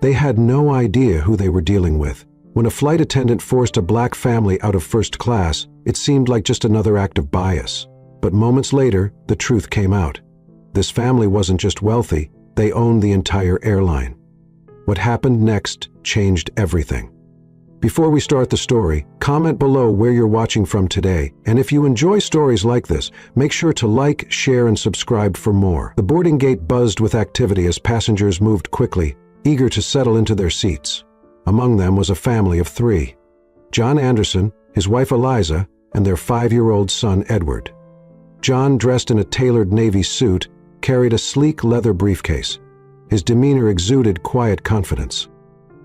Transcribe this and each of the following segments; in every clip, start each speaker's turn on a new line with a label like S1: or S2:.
S1: They had no idea who they were dealing with. When a flight attendant forced a black family out of first class, it seemed like just another act of bias. But moments later, the truth came out. This family wasn't just wealthy, they owned the entire airline. What happened next changed everything. Before we start the story, comment below where you're watching from today, and if you enjoy stories like this, make sure to like, share, and subscribe for more. The boarding gate buzzed with activity as passengers moved quickly, eager to settle into their seats. Among them was a family of 3. John Anderson, his wife Eliza, and their 5-year-old son Edward. John, dressed in a tailored navy suit, carried a sleek leather briefcase. His demeanor exuded quiet confidence.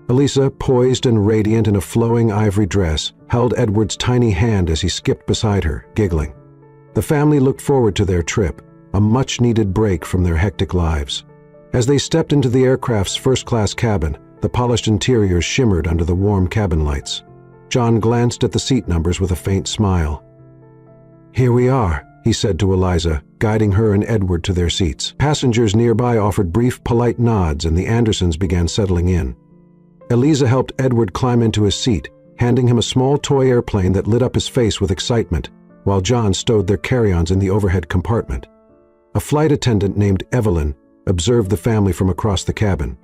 S1: Eliza, poised and radiant in a flowing ivory dress, held Edward's tiny hand as he skipped beside her, giggling. The family looked forward to their trip, a much-needed break from their hectic lives. As they stepped into the aircraft's first-class cabin, the polished interior shimmered under the warm cabin lights. John glanced at the seat numbers with a faint smile. "Here we are," he said to Eliza, guiding her and Edward to their seats. Passengers nearby offered brief, polite nods, and the Andersons began settling in. Eliza helped Edward climb into his seat, handing him a small toy airplane that lit up his face with excitement, while John stowed their carry-ons in the overhead compartment. A flight attendant named Evelyn observed the family from across the cabin.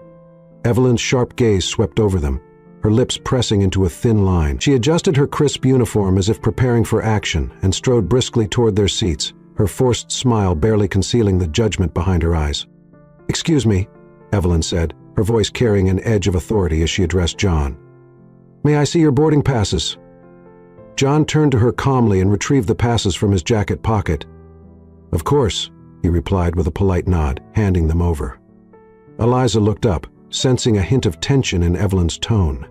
S1: Evelyn's sharp gaze swept over them, her lips pressing into a thin line. She adjusted her crisp uniform as if preparing for action and strode briskly toward their seats, her forced smile barely concealing the judgment behind her eyes. "Excuse me," Evelyn said, her voice carrying an edge of authority as she addressed John. "May I see your boarding passes?" John turned to her calmly and retrieved the passes from his jacket pocket. "Of course," he replied with a polite nod, handing them over. Eliza looked up, sensing a hint of tension in Evelyn's tone.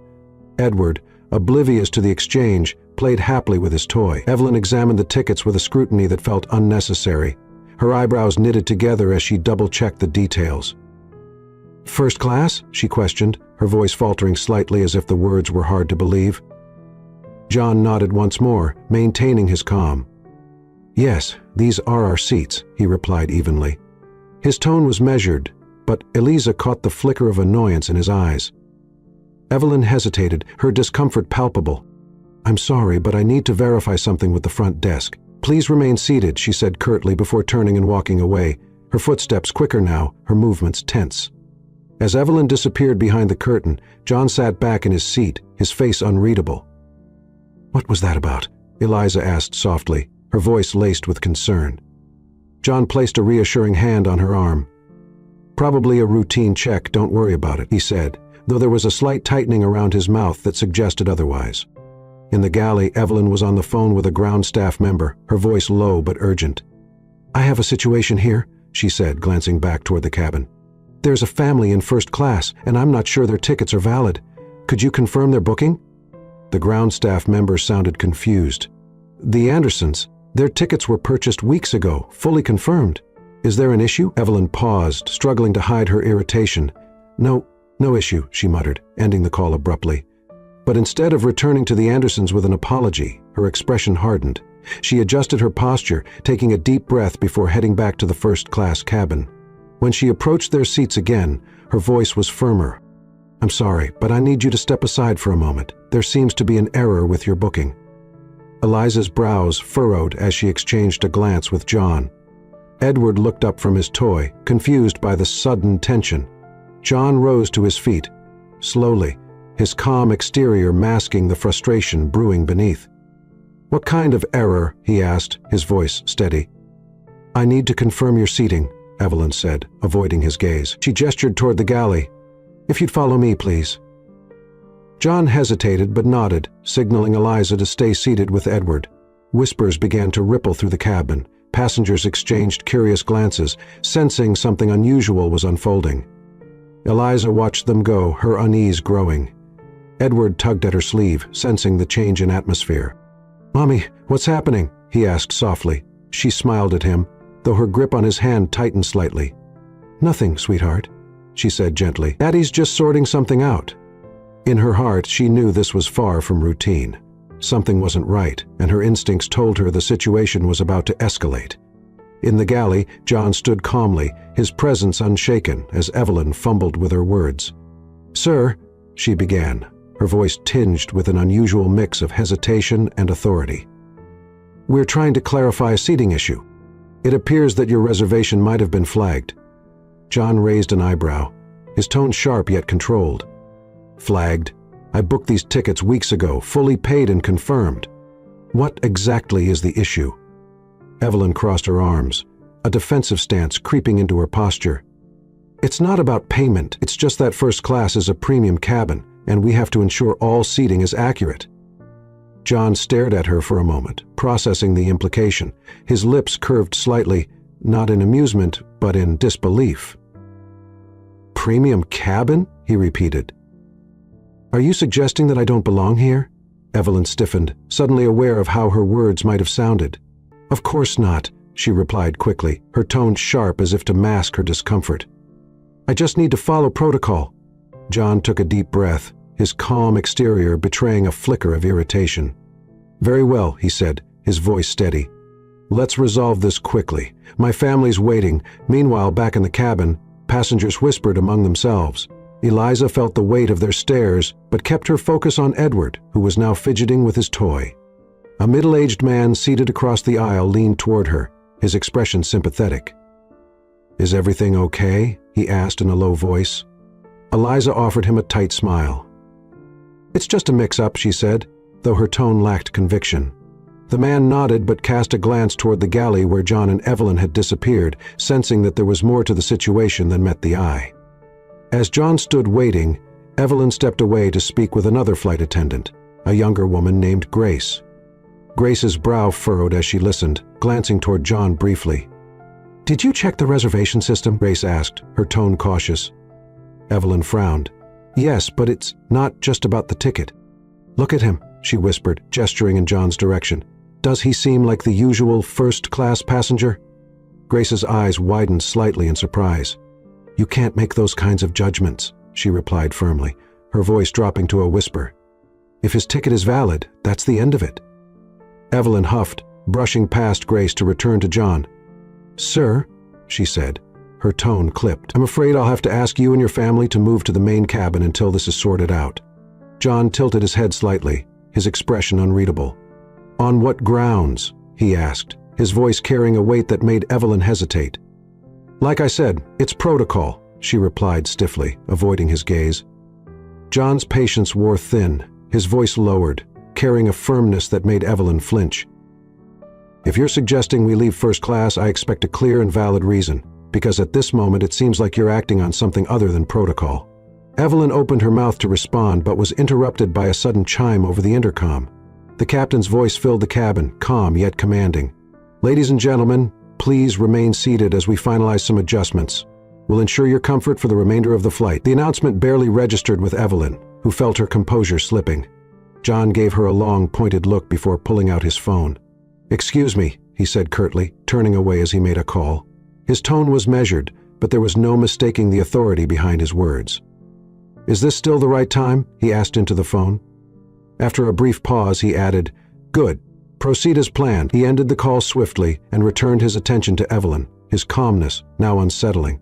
S1: Edward, oblivious to the exchange, played happily with his toy. Evelyn examined the tickets with a scrutiny that felt unnecessary. Her eyebrows knitted together as she double-checked the details. "First class?" she questioned, her voice faltering slightly as if the words were hard to believe. John nodded once more, maintaining his calm. "Yes, these are our seats," he replied evenly. His tone was measured, but Eliza caught the flicker of annoyance in his eyes. Evelyn hesitated, her discomfort palpable. "I'm sorry, but I need to verify something with the front desk. Please remain seated," she said curtly before turning and walking away, her footsteps quicker now, her movements tense. As Evelyn disappeared behind the curtain, John sat back in his seat, his face unreadable. "What was that about?" Eliza asked softly, her voice laced with concern. John placed a reassuring hand on her arm. "Probably a routine check, don't worry about it," he said, though there was a slight tightening around his mouth that suggested otherwise. In the galley, Evelyn was on the phone with a ground staff member, her voice low but urgent. "I have a situation here," she said, glancing back toward the cabin. "There's a family in first class, and I'm not sure their tickets are valid. Could you confirm their booking?" The ground staff member sounded confused. "The Andersons, their tickets were purchased weeks ago, fully confirmed. Is there an issue?" Evelyn paused, struggling to hide her irritation. No issue," she muttered, ending the call abruptly. But instead of returning to the Andersons with an apology, her expression hardened. She adjusted her posture, taking a deep breath before heading back to the first-class cabin. When she approached their seats again, her voice was firmer. "I'm sorry, but I need you to step aside for a moment. There seems to be an error with your booking." Eliza's brows furrowed as she exchanged a glance with John. Edward looked up from his toy, confused by the sudden tension. John rose to his feet, slowly, his calm exterior masking the frustration brewing beneath. "What kind of error?" he asked, his voice steady. "I need to confirm your seating," Evelyn said, avoiding his gaze. She gestured toward the galley. "If you'd follow me, please." John hesitated but nodded, signaling Eliza to stay seated with Edward. Whispers began to ripple through the cabin. Passengers exchanged curious glances, sensing something unusual was unfolding. Eliza watched them go, her unease growing. Edward tugged at her sleeve, sensing the change in atmosphere. "Mommy, what's happening?" he asked softly. She smiled at him, though her grip on his hand tightened slightly. "Nothing, sweetheart," she said gently. "Daddy's just sorting something out." In her heart, she knew this was far from routine. Something wasn't right, and her instincts told her the situation was about to escalate. In the galley, John stood calmly, his presence unshaken, as Evelyn fumbled with her words. "Sir," she began, her voice tinged with an unusual mix of hesitation and authority. "We're trying to clarify a seating issue. It appears that your reservation might have been flagged." John raised an eyebrow, his tone sharp yet controlled. "Flagged? I booked these tickets weeks ago, fully paid and confirmed. What exactly is the issue?" Evelyn crossed her arms, a defensive stance creeping into her posture. "It's not about payment, it's just that first class is a premium cabin, and we have to ensure all seating is accurate." John stared at her for a moment, processing the implication. His lips curved slightly, not in amusement, but in disbelief. "Premium cabin?" he repeated. "Are you suggesting that I don't belong here?" Evelyn stiffened, suddenly aware of how her words might have sounded. "Of course not," she replied quickly, her tone sharp as if to mask her discomfort. "I just need to follow protocol." John took a deep breath, his calm exterior betraying a flicker of irritation. "Very well," he said, his voice steady. "Let's resolve this quickly. My family's waiting." Meanwhile, back in the cabin, passengers whispered among themselves. Eliza felt the weight of their stares, but kept her focus on Edward, who was now fidgeting with his toy. A middle-aged man seated across the aisle leaned toward her, his expression sympathetic. "Is everything okay?" he asked in a low voice. Eliza offered him a tight smile. "It's just a mix-up," she said, though her tone lacked conviction. The man nodded but cast a glance toward the galley where John and Evelyn had disappeared, sensing that there was more to the situation than met the eye. As John stood waiting, Evelyn stepped away to speak with another flight attendant, a younger woman named Grace. Grace's brow furrowed as she listened, glancing toward John briefly. "Did you check the reservation system?" Grace asked, her tone cautious. Evelyn frowned. "Yes, but it's not just about the ticket." "Look at him," she whispered, gesturing in John's direction. "Does he seem like the usual first-class passenger?" Grace's eyes widened slightly in surprise. "You can't make those kinds of judgments," she replied firmly, her voice dropping to a whisper. "If his ticket is valid, that's the end of it." Evelyn huffed, brushing past Grace to return to John. "Sir," she said, her tone clipped, "I'm afraid I'll have to ask you and your family to move to the main cabin until this is sorted out." John tilted his head slightly, his expression unreadable. "On what grounds?" he asked, his voice carrying a weight that made Evelyn hesitate. "Like I said, it's protocol," she replied stiffly, avoiding his gaze. John's patience wore thin, his voice lowered, carrying a firmness that made Evelyn flinch. "If you're suggesting we leave first class, I expect a clear and valid reason, because at this moment it seems like you're acting on something other than protocol." Evelyn opened her mouth to respond but was interrupted by a sudden chime over the intercom. The captain's voice filled the cabin, calm yet commanding. "Ladies and gentlemen, please remain seated as we finalize some adjustments. We'll ensure your comfort for the remainder of the flight." The announcement barely registered with Evelyn, who felt her composure slipping. John gave her a long, pointed look before pulling out his phone. "Excuse me," he said curtly, turning away as he made a call. His tone was measured, but there was no mistaking the authority behind his words. "Is this still the right time?" he asked into the phone. After a brief pause, he added, "Good. Proceed as planned." He ended the call swiftly and returned his attention to Evelyn, his calmness now unsettling.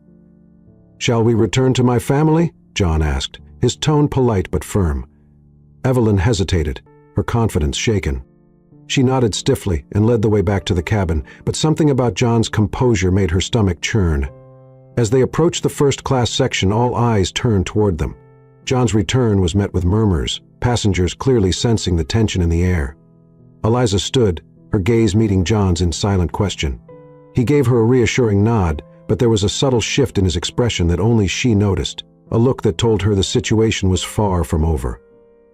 S1: "Shall we return to my family?" John asked, his tone polite but firm. Evelyn hesitated, her confidence shaken. She nodded stiffly and led the way back to the cabin, but something about John's composure made her stomach churn. As they approached the first-class section, all eyes turned toward them. John's return was met with murmurs, passengers clearly sensing the tension in the air. Eliza stood, her gaze meeting John's in silent question. He gave her a reassuring nod, but there was a subtle shift in his expression that only she noticed, a look that told her the situation was far from over.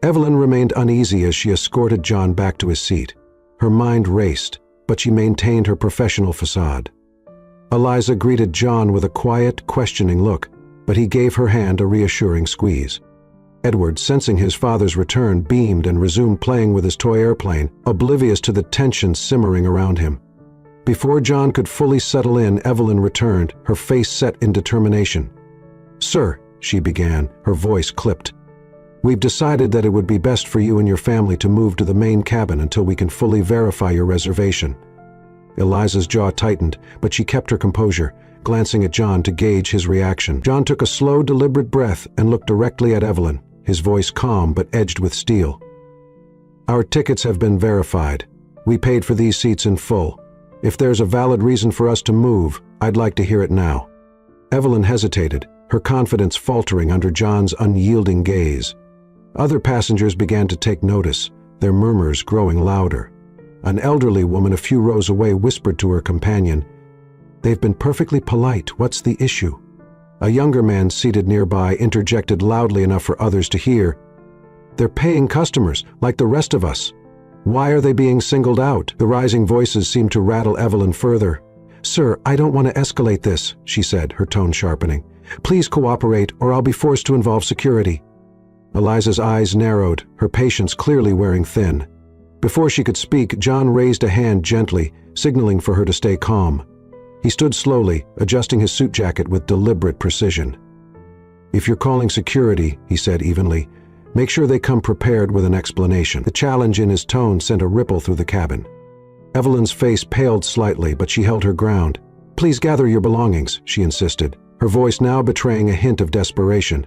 S1: Evelyn remained uneasy as she escorted John back to his seat. Her mind raced, but she maintained her professional facade. Eliza greeted John with a quiet, questioning look, but he gave her hand a reassuring squeeze. Edward, sensing his father's return, beamed and resumed playing with his toy airplane, oblivious to the tension simmering around him. Before John could fully settle in, Evelyn returned, her face set in determination. "Sir," she began, her voice clipped, "we've decided that it would be best for you and your family to move to the main cabin until we can fully verify your reservation." Eliza's jaw tightened, but she kept her composure, glancing at John to gauge his reaction. John took a slow, deliberate breath and looked directly at Evelyn, his voice calm but edged with steel. "Our tickets have been verified. We paid for these seats in full. If there's a valid reason for us to move, I'd like to hear it now." Evelyn hesitated, her confidence faltering under John's unyielding gaze. Other passengers began to take notice, their murmurs growing louder. An elderly woman a few rows away whispered to her companion, "They've been perfectly polite. What's the issue?" A younger man seated nearby interjected loudly enough for others to hear, "They're paying customers, like the rest of us. Why are they being singled out?" The rising voices seemed to rattle Evelyn further. "Sir, I don't want to escalate this," she said, her tone sharpening. "Please cooperate, or I'll be forced to involve security." Eliza's eyes narrowed, her patience clearly wearing thin. Before she could speak, John raised a hand gently, signaling for her to stay calm. He stood slowly, adjusting his suit jacket with deliberate precision. "If you're calling security," he said evenly, "make sure they come prepared with an explanation." The challenge in his tone sent a ripple through the cabin. Evelyn's face paled slightly, but she held her ground. "Please gather your belongings," she insisted, her voice now betraying a hint of desperation.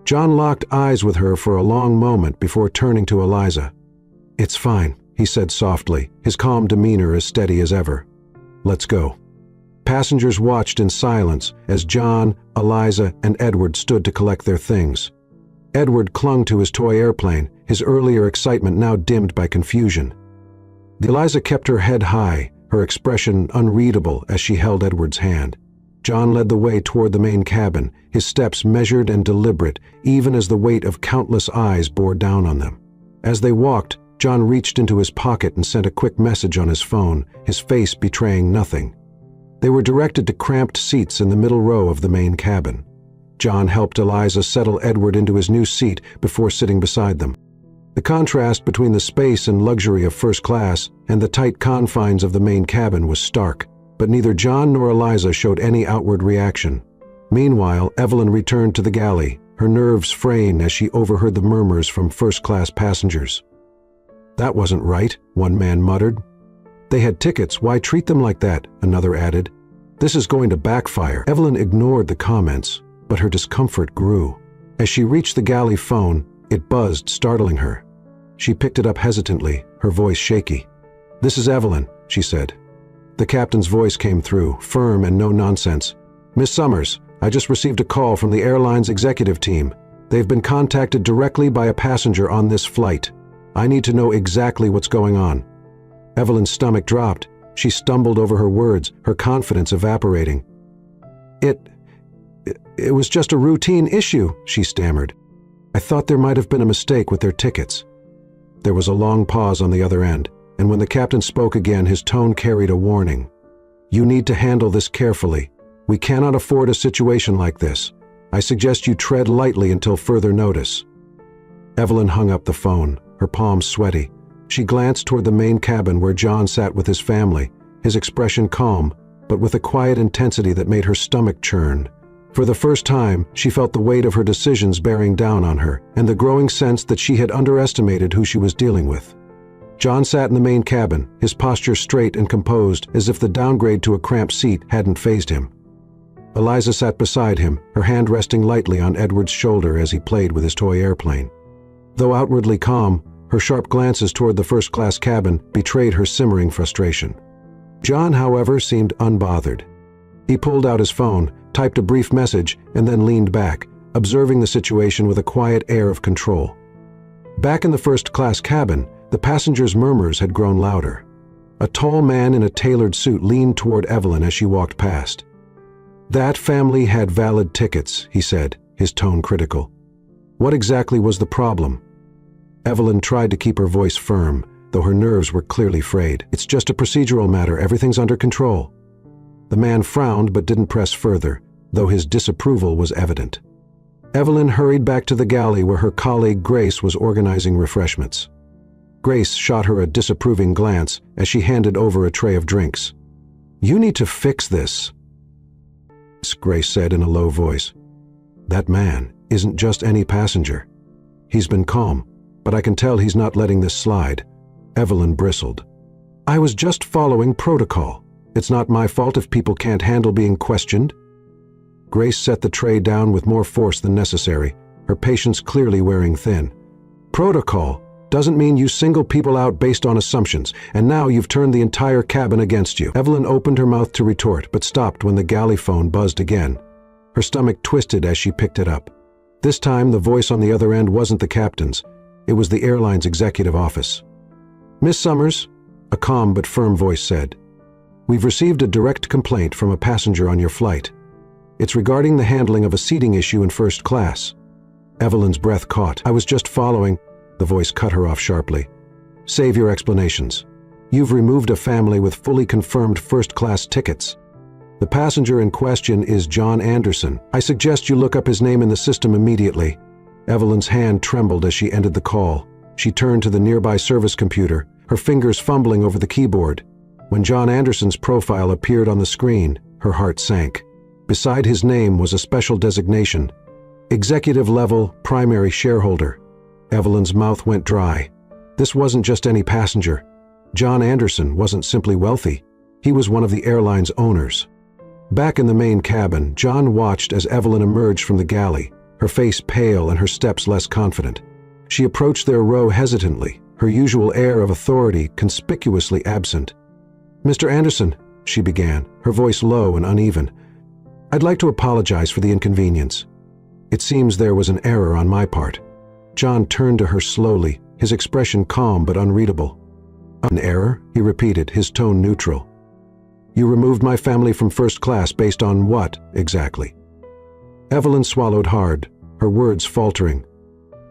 S1: John locked eyes with her for a long moment before turning to Eliza. "It's fine," he said softly, his calm demeanor as steady as ever. "Let's go." Passengers watched in silence as John, Eliza, and Edward stood to collect their things. Edward clung to his toy airplane, his earlier excitement now dimmed by confusion. Eliza kept her head high, her expression unreadable as she held Edward's hand. John led the way toward the main cabin, his steps measured and deliberate, even as the weight of countless eyes bore down on them. As they walked, John reached into his pocket and sent a quick message on his phone, his face betraying nothing. They were directed to cramped seats in the middle row of the main cabin. John helped Eliza settle Edward into his new seat before sitting beside them. The contrast between the space and luxury of first class and the tight confines of the main cabin was stark, but neither John nor Eliza showed any outward reaction. Meanwhile, Evelyn returned to the galley, her nerves fraying as she overheard the murmurs from first-class passengers. "That wasn't right," one man muttered. "They had tickets, why treat them like that?" another added. "This is going to backfire." Evelyn ignored the comments, but her discomfort grew. As she reached the galley phone, it buzzed, startling her. She picked it up hesitantly, her voice shaky. "This is Evelyn," she said. The captain's voice came through, firm and no nonsense. "Miss Summers, I just received a call from the airline's executive team. They've been contacted directly by a passenger on this flight. I need to know exactly what's going on." Evelyn's stomach dropped. She stumbled over her words, her confidence evaporating. It was just a routine issue," she stammered. "I thought there might have been a mistake with their tickets." There was a long pause on the other end, and when the captain spoke again, his tone carried a warning. "You need to handle this carefully. We cannot afford a situation like this. I suggest you tread lightly until further notice." Evelyn hung up the phone, her palms sweaty. She glanced toward the main cabin where John sat with his family, his expression calm, but with a quiet intensity that made her stomach churn. For the first time, she felt the weight of her decisions bearing down on her, and the growing sense that she had underestimated who she was dealing with. John sat in the main cabin, his posture straight and composed, as if the downgrade to a cramped seat hadn't fazed him. Eliza sat beside him, her hand resting lightly on Edward's shoulder as he played with his toy airplane. Though outwardly calm, her sharp glances toward the first-class cabin betrayed her simmering frustration. John, however, seemed unbothered. He pulled out his phone, typed a brief message, and then leaned back, observing the situation with a quiet air of control. Back in the first-class cabin, the passengers' murmurs had grown louder. A tall man in a tailored suit leaned toward Evelyn as she walked past. "That family had valid tickets," he said, his tone critical. "What exactly was the problem?" Evelyn tried to keep her voice firm, though her nerves were clearly frayed. "It's just a procedural matter. Everything's under control." The man frowned but didn't press further, though his disapproval was evident. Evelyn hurried back to the galley where her colleague Grace was organizing refreshments. Grace shot her a disapproving glance as she handed over a tray of drinks. "You need to fix this," Grace said in a low voice. "That man isn't just any passenger. He's been calm, but I can tell he's not letting this slide." Evelyn bristled. "I was just following protocol," It's not my fault if people can't handle being questioned." Grace set the tray down with more force than necessary, her patience clearly wearing thin. "Protocol doesn't mean you single people out based on assumptions, and now you've turned the entire cabin against you." Evelyn opened her mouth to retort, but stopped when the galley phone buzzed again. Her stomach twisted as she picked it up. This time, the voice on the other end wasn't the captain's. It was the airline's executive office. "Miss Summers," a calm but firm voice said, "we've received a direct complaint from a passenger on your flight. It's regarding the handling of a seating issue in first class." Evelyn's breath caught. "I was just following—" The voice cut her off sharply. "Save your explanations. You've removed a family with fully confirmed first-class tickets. The passenger in question is John Anderson. I suggest you look up his name in the system immediately." Evelyn's hand trembled as she ended the call. She turned to the nearby service computer, her fingers fumbling over the keyboard. When John Anderson's profile appeared on the screen, her heart sank. Beside his name was a special designation: Executive Level Primary Shareholder. Evelyn's mouth went dry. This wasn't just any passenger. John Anderson wasn't simply wealthy. He was one of the airline's owners. Back in the main cabin, John watched as Evelyn emerged from the galley, her face pale and her steps less confident. She approached their row hesitantly, her usual air of authority conspicuously absent. "Mr. Anderson," she began, her voice low and uneven, "I'd like to apologize for the inconvenience. It seems there was an error on my part." John turned to her slowly, his expression calm but unreadable. "An error?" he repeated, his tone neutral. "You removed my family from first class based on what, exactly?" Evelyn swallowed hard, her words faltering.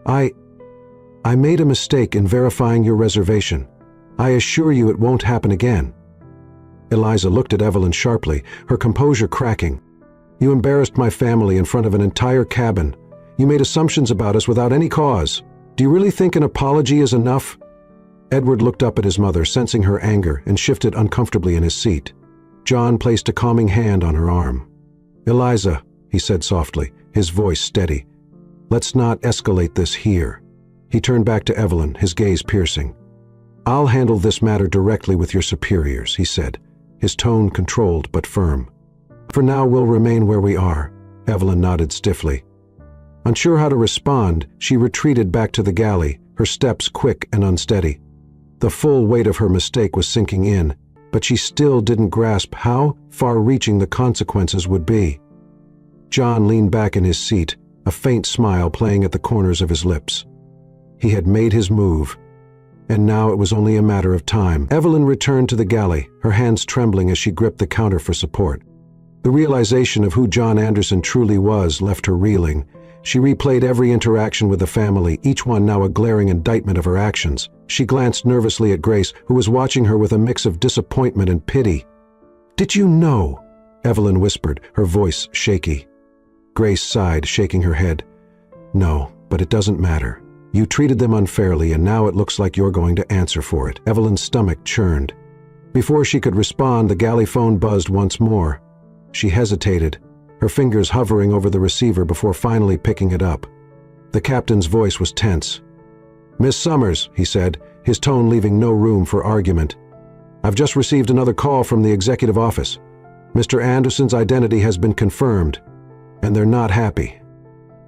S1: I made a mistake in verifying your reservation. I assure you it won't happen again." Eliza looked at Evelyn sharply, her composure cracking. "You embarrassed my family in front of an entire cabin. You made assumptions about us without any cause. Do you really think an apology is enough?" Edward looked up at his mother, sensing her anger, and shifted uncomfortably in his seat. John placed a calming hand on her arm. "Eliza," he said softly, his voice steady, "let's not escalate this here." He turned back to Evelyn, his gaze piercing. "I'll handle this matter directly with your superiors," he said, his tone controlled but firm. "For now, we'll remain where we are." Evelyn nodded stiffly. Unsure how to respond, she retreated back to the galley, her steps quick and unsteady. The full weight of her mistake was sinking in, but she still didn't grasp how far-reaching the consequences would be. John leaned back in his seat, a faint smile playing at the corners of his lips. He had made his move, and now it was only a matter of time. Evelyn returned to the galley, her hands trembling as she gripped the counter for support. The realization of who John Anderson truly was left her reeling. She replayed every interaction with the family, each one now a glaring indictment of her actions. She glanced nervously at Grace, who was watching her with a mix of disappointment and pity. "Did you know?" Evelyn whispered, her voice shaky. Grace sighed, shaking her head. "No, but it doesn't matter. You treated them unfairly, and now it looks like you're going to answer for it." Evelyn's stomach churned. Before she could respond, the galley phone buzzed once more. She hesitated, her fingers hovering over the receiver before finally picking it up. The captain's voice was tense. "Miss Summers," he said, his tone leaving no room for argument. "I've just received another call from the executive office. Mr. Anderson's identity has been confirmed, and they're not happy.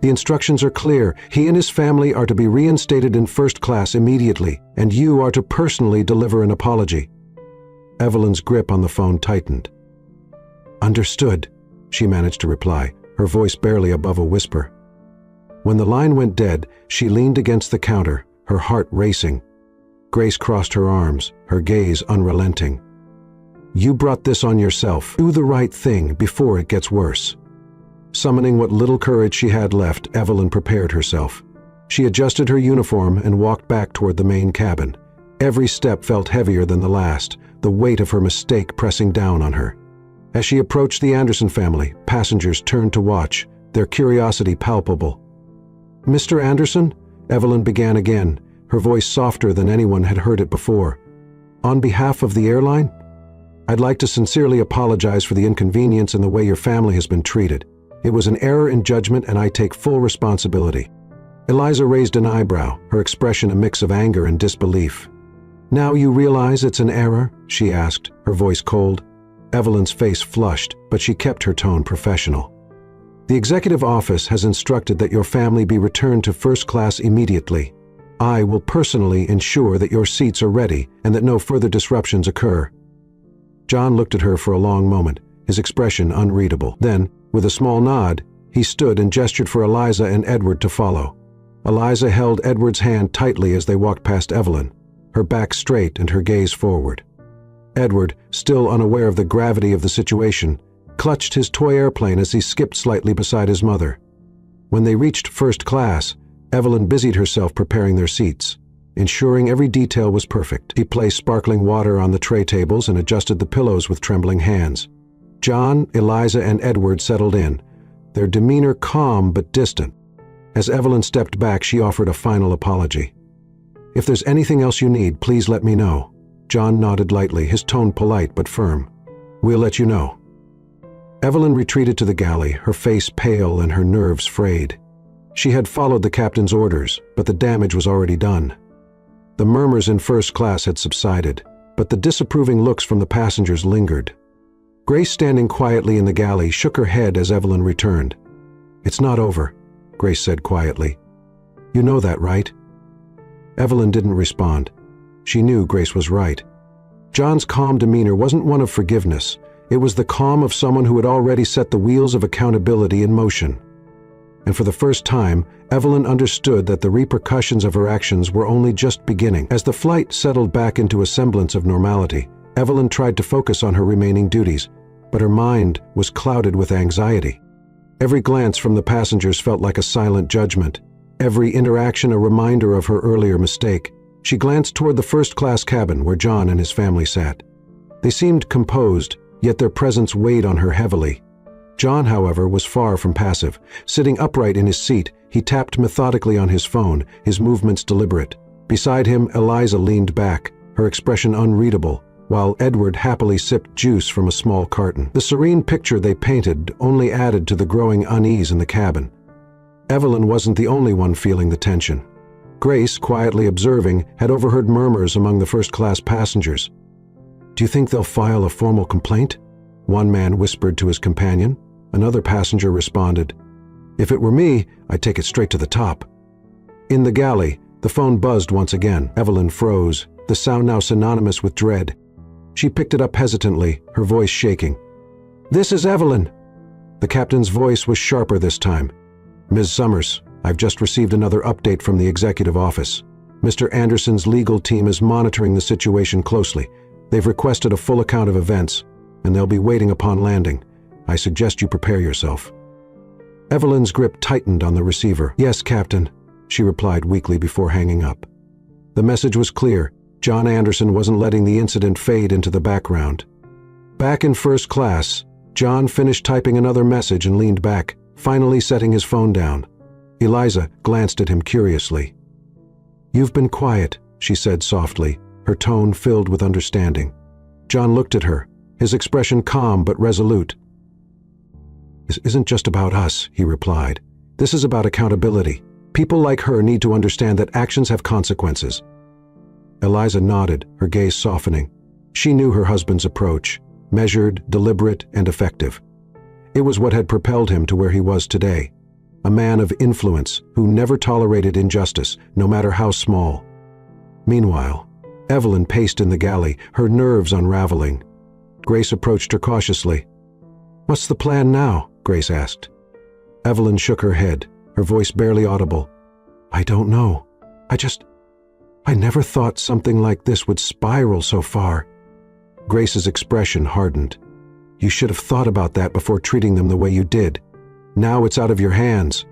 S1: The instructions are clear. He and his family are to be reinstated in first class immediately, and you are to personally deliver an apology." Evelyn's grip on the phone tightened. "Understood," she managed to reply, her voice barely above a whisper. When the line went dead, she leaned against the counter, her heart racing. Grace crossed her arms, her gaze unrelenting. "You brought this on yourself. Do the right thing before it gets worse." Summoning what little courage she had left, Evelyn prepared herself. She adjusted her uniform and walked back toward the main cabin. Every step felt heavier than the last, the weight of her mistake pressing down on her. As she approached the Anderson family, passengers turned to watch, their curiosity palpable. "Mr. Anderson?" Evelyn began again, her voice softer than anyone had heard it before. "On behalf of the airline? I'd like to sincerely apologize for the inconvenience and the way your family has been treated. It was an error in judgment, and I take full responsibility." Eliza raised an eyebrow, her expression a mix of anger and disbelief. "Now you realize it's an error?" she asked, her voice cold. Evelyn's face flushed, but she kept her tone professional. "The executive office has instructed that your family be returned to first class immediately. I will personally ensure that your seats are ready and that no further disruptions occur." John looked at her for a long moment, his expression unreadable. Then, with a small nod, he stood and gestured for Eliza and Edward to follow. Eliza held Edward's hand tightly as they walked past Evelyn, her back straight and her gaze forward. Edward, still unaware of the gravity of the situation, clutched his toy airplane as he skipped slightly beside his mother. When they reached first class, Evelyn busied herself preparing their seats, ensuring every detail was perfect. He placed sparkling water on the tray tables and adjusted the pillows with trembling hands. John, Eliza, and Edward settled in, their demeanor calm but distant. As Evelyn stepped back, she offered a final apology. "If there's anything else you need, please let me know." John nodded lightly, his tone polite but firm. "We'll let you know." Evelyn retreated to the galley, her face pale and her nerves frayed. She had followed the captain's orders, but the damage was already done. The murmurs in first class had subsided, but the disapproving looks from the passengers lingered. Grace, standing quietly in the galley, shook her head as Evelyn returned. "It's not over," Grace said quietly. "You know that, right?" Evelyn didn't respond. She knew Grace was right. John's calm demeanor wasn't one of forgiveness. It was the calm of someone who had already set the wheels of accountability in motion. And for the first time, Evelyn understood that the repercussions of her actions were only just beginning. As the flight settled back into a semblance of normality, Evelyn tried to focus on her remaining duties, but her mind was clouded with anxiety. Every glance from the passengers felt like a silent judgment, every interaction a reminder of her earlier mistake. She glanced toward the first-class cabin where John and his family sat. They seemed composed, yet their presence weighed on her heavily. John, however, was far from passive. Sitting upright in his seat, he tapped methodically on his phone, his movements deliberate. Beside him, Eliza leaned back, her expression unreadable, while Edward happily sipped juice from a small carton. The serene picture they painted only added to the growing unease in the cabin. Evelyn wasn't the only one feeling the tension. Grace, quietly observing, had overheard murmurs among the first-class passengers. "Do you think they'll file a formal complaint?" one man whispered to his companion. Another passenger responded, "If it were me, I'd take it straight to the top." In the galley, the phone buzzed once again. Evelyn froze, the sound now synonymous with dread. She picked it up hesitantly, her voice shaking. "This is Evelyn." The captain's voice was sharper this time. "Ms. Summers, I've just received another update from the executive office. Mr. Anderson's legal team is monitoring the situation closely. They've requested a full account of events, and they'll be waiting upon landing. I suggest you prepare yourself." Evelyn's grip tightened on the receiver. "Yes, Captain," she replied weakly before hanging up. The message was clear. John Anderson wasn't letting the incident fade into the background. Back in first class, John finished typing another message and leaned back, finally setting his phone down. Eliza glanced at him curiously. "You've been quiet," she said softly, her tone filled with understanding. John looked at her, his expression calm but resolute. "This isn't just about us," he replied. "This is about accountability. People like her need to understand that actions have consequences." Eliza nodded, her gaze softening. She knew her husband's approach, measured, deliberate, and effective. It was what had propelled him to where he was today, a man of influence who never tolerated injustice, no matter how small. Meanwhile, Evelyn paced in the galley, her nerves unraveling. Grace approached her cautiously. "What's the plan now?" Grace asked. Evelyn shook her head, her voice barely audible. "I don't know. I never thought something like this would spiral so far." Grace's expression hardened. "You should have thought about that before treating them the way you did. Now it's out of your hands."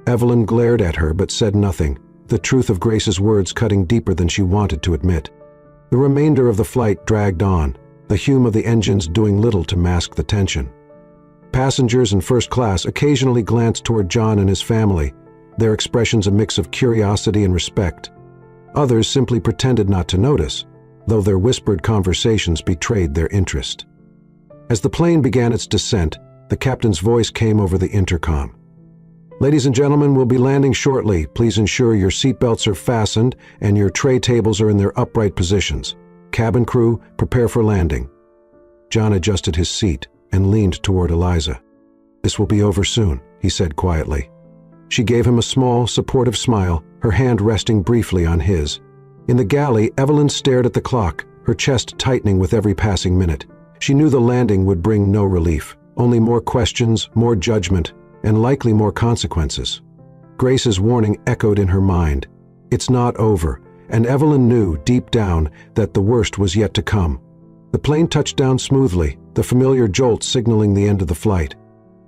S1: Evelyn glared at her but said nothing, the truth of Grace's words cutting deeper than she wanted to admit. The remainder of the flight dragged on, the hum of the engines doing little to mask the tension. Passengers in first class occasionally glanced toward John and his family, their expressions a mix of curiosity and respect. Others simply pretended not to notice, though their whispered conversations betrayed their interest. As the plane began its descent, the captain's voice came over the intercom. "Ladies and gentlemen, we'll be landing shortly. Please ensure your seatbelts are fastened and your tray tables are in their upright positions. Cabin crew, prepare for landing." John adjusted his seat and leaned toward Eliza. "This will be over soon," he said quietly. She gave him a small, supportive smile, her hand resting briefly on his. In the galley, Evelyn stared at the clock, her chest tightening with every passing minute. She knew the landing would bring no relief, only more questions, more judgment, and likely more consequences. Grace's warning echoed in her mind. It's not over, and Evelyn knew, deep down, that the worst was yet to come. The plane touched down smoothly, the familiar jolt signaling the end of the flight.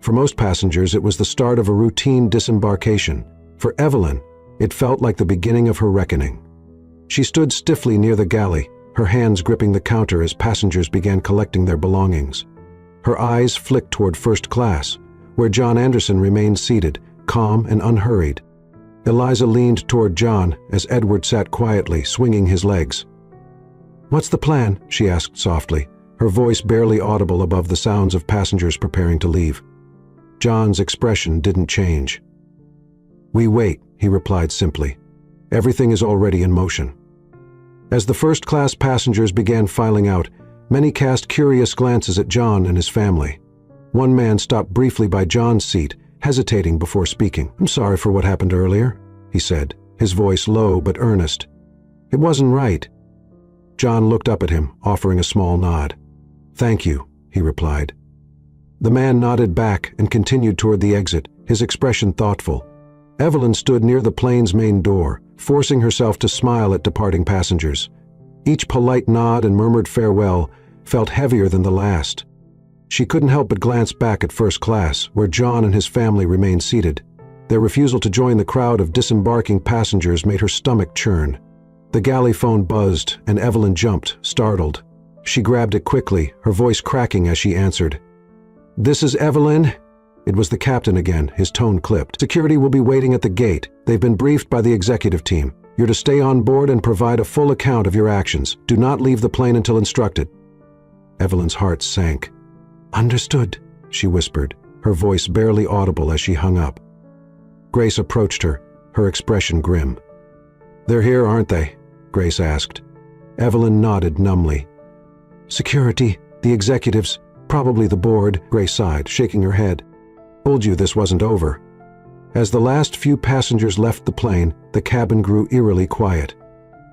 S1: For most passengers, it was the start of a routine disembarkation. For Evelyn, it felt like the beginning of her reckoning. She stood stiffly near the galley, her hands gripping the counter as passengers began collecting their belongings. Her eyes flicked toward first class, where John Anderson remained seated, calm and unhurried. Eliza leaned toward John as Edward sat quietly, swinging his legs. "What's the plan?" she asked softly, her voice barely audible above the sounds of passengers preparing to leave. John's expression didn't change. "We wait," he replied simply. "Everything is already in motion." As the first-class passengers began filing out, many cast curious glances at John and his family. One man stopped briefly by John's seat, hesitating before speaking. "I'm sorry for what happened earlier," he said, his voice low but earnest. "It wasn't right." John looked up at him, offering a small nod. "Thank you," he replied. The man nodded back and continued toward the exit, his expression thoughtful. Evelyn stood near the plane's main door, forcing herself to smile at departing passengers. Each polite nod and murmured farewell felt heavier than the last. She couldn't help but glance back at first class, where John and his family remained seated. Their refusal to join the crowd of disembarking passengers made her stomach churn. The galley phone buzzed, and Evelyn jumped, startled. She grabbed it quickly, her voice cracking as she answered. "This is Evelyn." It was the captain again, his tone clipped. "Security will be waiting at the gate. They've been briefed by the executive team. You're to stay on board and provide a full account of your actions. Do not leave the plane until instructed." Evelyn's heart sank. "Understood," she whispered, her voice barely audible as she hung up. Grace approached her, her expression grim. "They're here, aren't they?" Grace asked. Evelyn nodded numbly. "Security, the executives, probably the board," Grace sighed, shaking her head. "Told you this wasn't over." As the last few passengers left the plane, the cabin grew eerily quiet.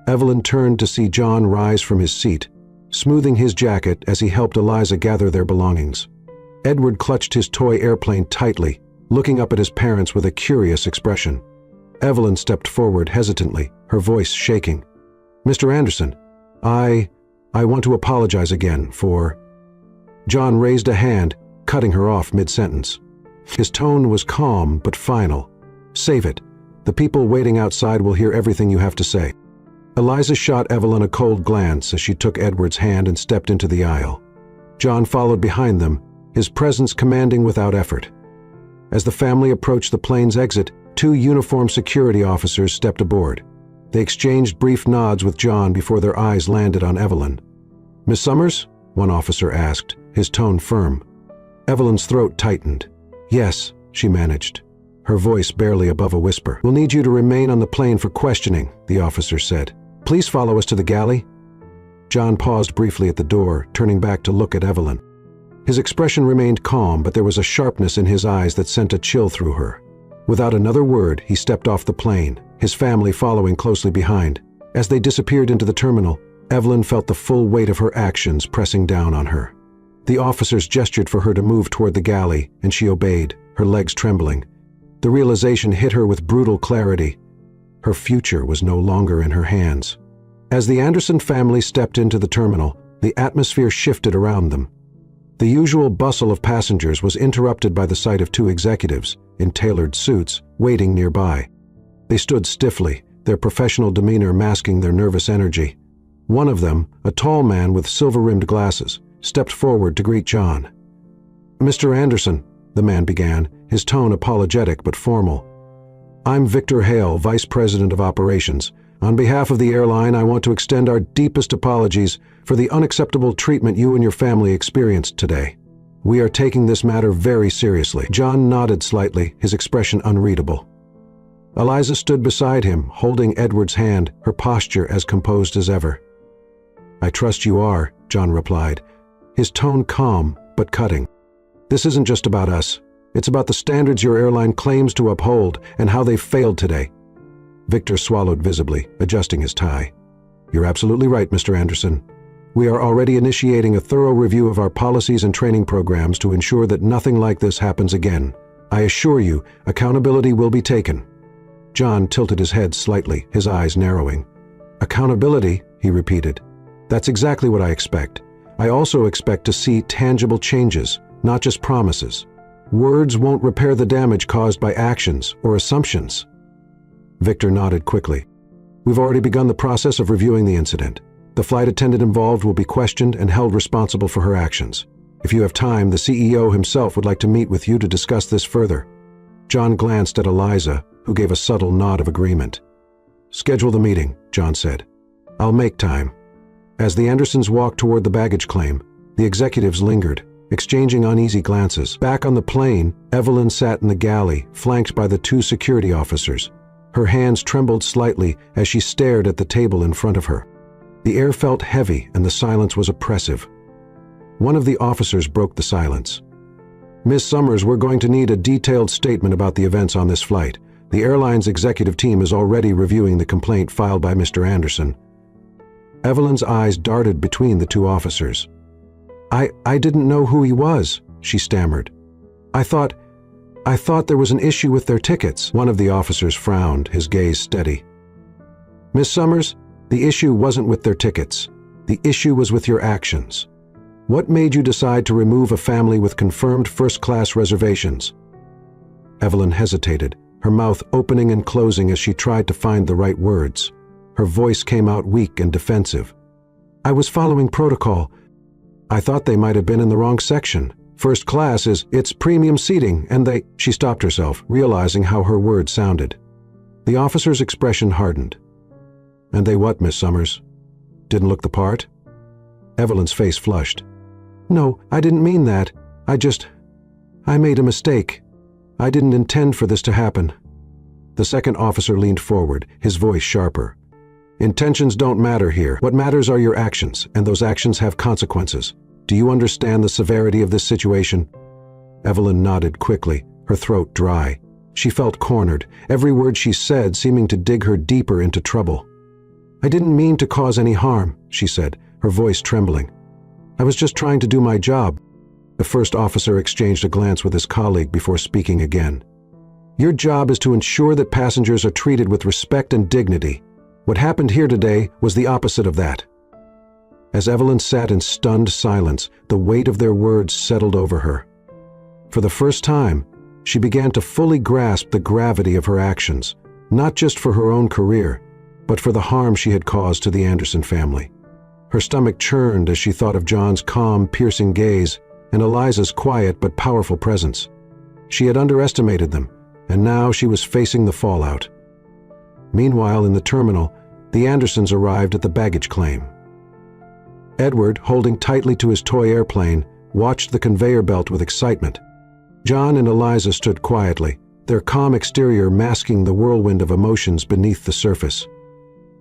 S1: Evelyn turned to see John rise from his seat, smoothing his jacket as he helped Eliza gather their belongings. Edward clutched his toy airplane tightly, looking up at his parents with a curious expression. Evelyn stepped forward hesitantly, her voice shaking. "Mr. Anderson, I want to apologize again for—" John raised a hand, cutting her off mid-sentence. His tone was calm but final. "Save it. The people waiting outside will hear everything you have to say." Eliza shot Evelyn a cold glance as she took Edward's hand and stepped into the aisle. John followed behind them, his presence commanding without effort. As the family approached the plane's exit, 2 uniformed security officers stepped aboard. They exchanged brief nods with John before their eyes landed on Evelyn. "Miss Summers?" one officer asked, his tone firm. Evelyn's throat tightened. "Yes," she managed, her voice barely above a whisper. "We'll need you to remain on the plane for questioning," the officer said. "Please follow us to the galley." John paused briefly at the door, turning back to look at Evelyn. His expression remained calm, but there was a sharpness in his eyes that sent a chill through her. Without another word, he stepped off the plane, his family following closely behind. As they disappeared into the terminal, Evelyn felt the full weight of her actions pressing down on her. The officers gestured for her to move toward the galley, and she obeyed, her legs trembling. The realization hit her with brutal clarity. Her future was no longer in her hands. As the Anderson family stepped into the terminal, the atmosphere shifted around them. The usual bustle of passengers was interrupted by the sight of 2 executives, in tailored suits, waiting nearby. They stood stiffly, their professional demeanor masking their nervous energy. One of them, a tall man with silver-rimmed glasses, stepped forward to greet John. "Mr. Anderson," the man began, his tone apologetic but formal. "I'm Victor Hale, Vice President of Operations. On behalf of the airline, I want to extend our deepest apologies for the unacceptable treatment you and your family experienced today. We are taking this matter very seriously." John nodded slightly, his expression unreadable. Eliza stood beside him, holding Edward's hand, her posture as composed as ever. "I trust you are," John replied. his tone calm but cutting. "This isn't just about us. It's about the standards your airline claims to uphold and how they've failed today." Victor swallowed visibly, adjusting his tie. "You're absolutely right, Mr. Anderson. We are already initiating a thorough review of our policies and training programs to ensure that nothing like this happens again. I assure you, accountability will be taken." John tilted his head slightly, his eyes narrowing. "Accountability," he repeated. "That's exactly what I expect. I also expect to see tangible changes, not just promises. Words won't repair the damage caused by actions or assumptions." Victor nodded quickly. "We've already begun the process of reviewing the incident. The flight attendant involved will be questioned and held responsible for her actions. If you have time, the CEO himself would like to meet with you to discuss this further." John glanced at Eliza, who gave a subtle nod of agreement. "Schedule the meeting," John said. "I'll make time." As the Andersons walked toward the baggage claim, the executives lingered, exchanging uneasy glances. Back on the plane, Evelyn sat in the galley, flanked by the two security officers. Her hands trembled slightly as she stared at the table in front of her. The air felt heavy and the silence was oppressive. One of the officers broke the silence. "Miss Summers, we're going to need a detailed statement about the events on this flight. The airline's executive team is already reviewing the complaint filed by Mr. Anderson." Evelyn's eyes darted between the two officers. I didn't know who he was," she stammered. I thought there was an issue with their tickets." One of the officers frowned, his gaze steady. "Miss Summers, the issue wasn't with their tickets. The issue was with your actions. What made you decide to remove a family with confirmed first-class reservations?" Evelyn hesitated, her mouth opening and closing as she tried to find the right words. Her voice came out weak and defensive. "I was following protocol. I thought they might have been in the wrong section. First class it's premium seating, and they—" She stopped herself, realizing how her words sounded. The officer's expression hardened. "And they what, Miss Summers? Didn't look the part?" Evelyn's face flushed. "No, I didn't mean that. I made a mistake. I didn't intend for this to happen." The second officer leaned forward, his voice sharper. "Intentions don't matter here. What matters are your actions, and those actions have consequences. Do you understand the severity of this situation?" Evelyn nodded quickly, her throat dry. She felt cornered, every word she said seeming to dig her deeper into trouble. "I didn't mean to cause any harm," she said, her voice trembling. "I was just trying to do my job." The first officer exchanged a glance with his colleague before speaking again. "Your job is to ensure that passengers are treated with respect and dignity. What happened here today was the opposite of that." As Evelyn sat in stunned silence, the weight of their words settled over her. For the first time, she began to fully grasp the gravity of her actions, not just for her own career, but for the harm she had caused to the Anderson family. Her stomach churned as she thought of John's calm, piercing gaze and Eliza's quiet but powerful presence. She had underestimated them, and now she was facing the fallout. Meanwhile, in the terminal, the Andersons arrived at the baggage claim. Edward, holding tightly to his toy airplane, watched the conveyor belt with excitement. John and Eliza stood quietly, their calm exterior masking the whirlwind of emotions beneath the surface.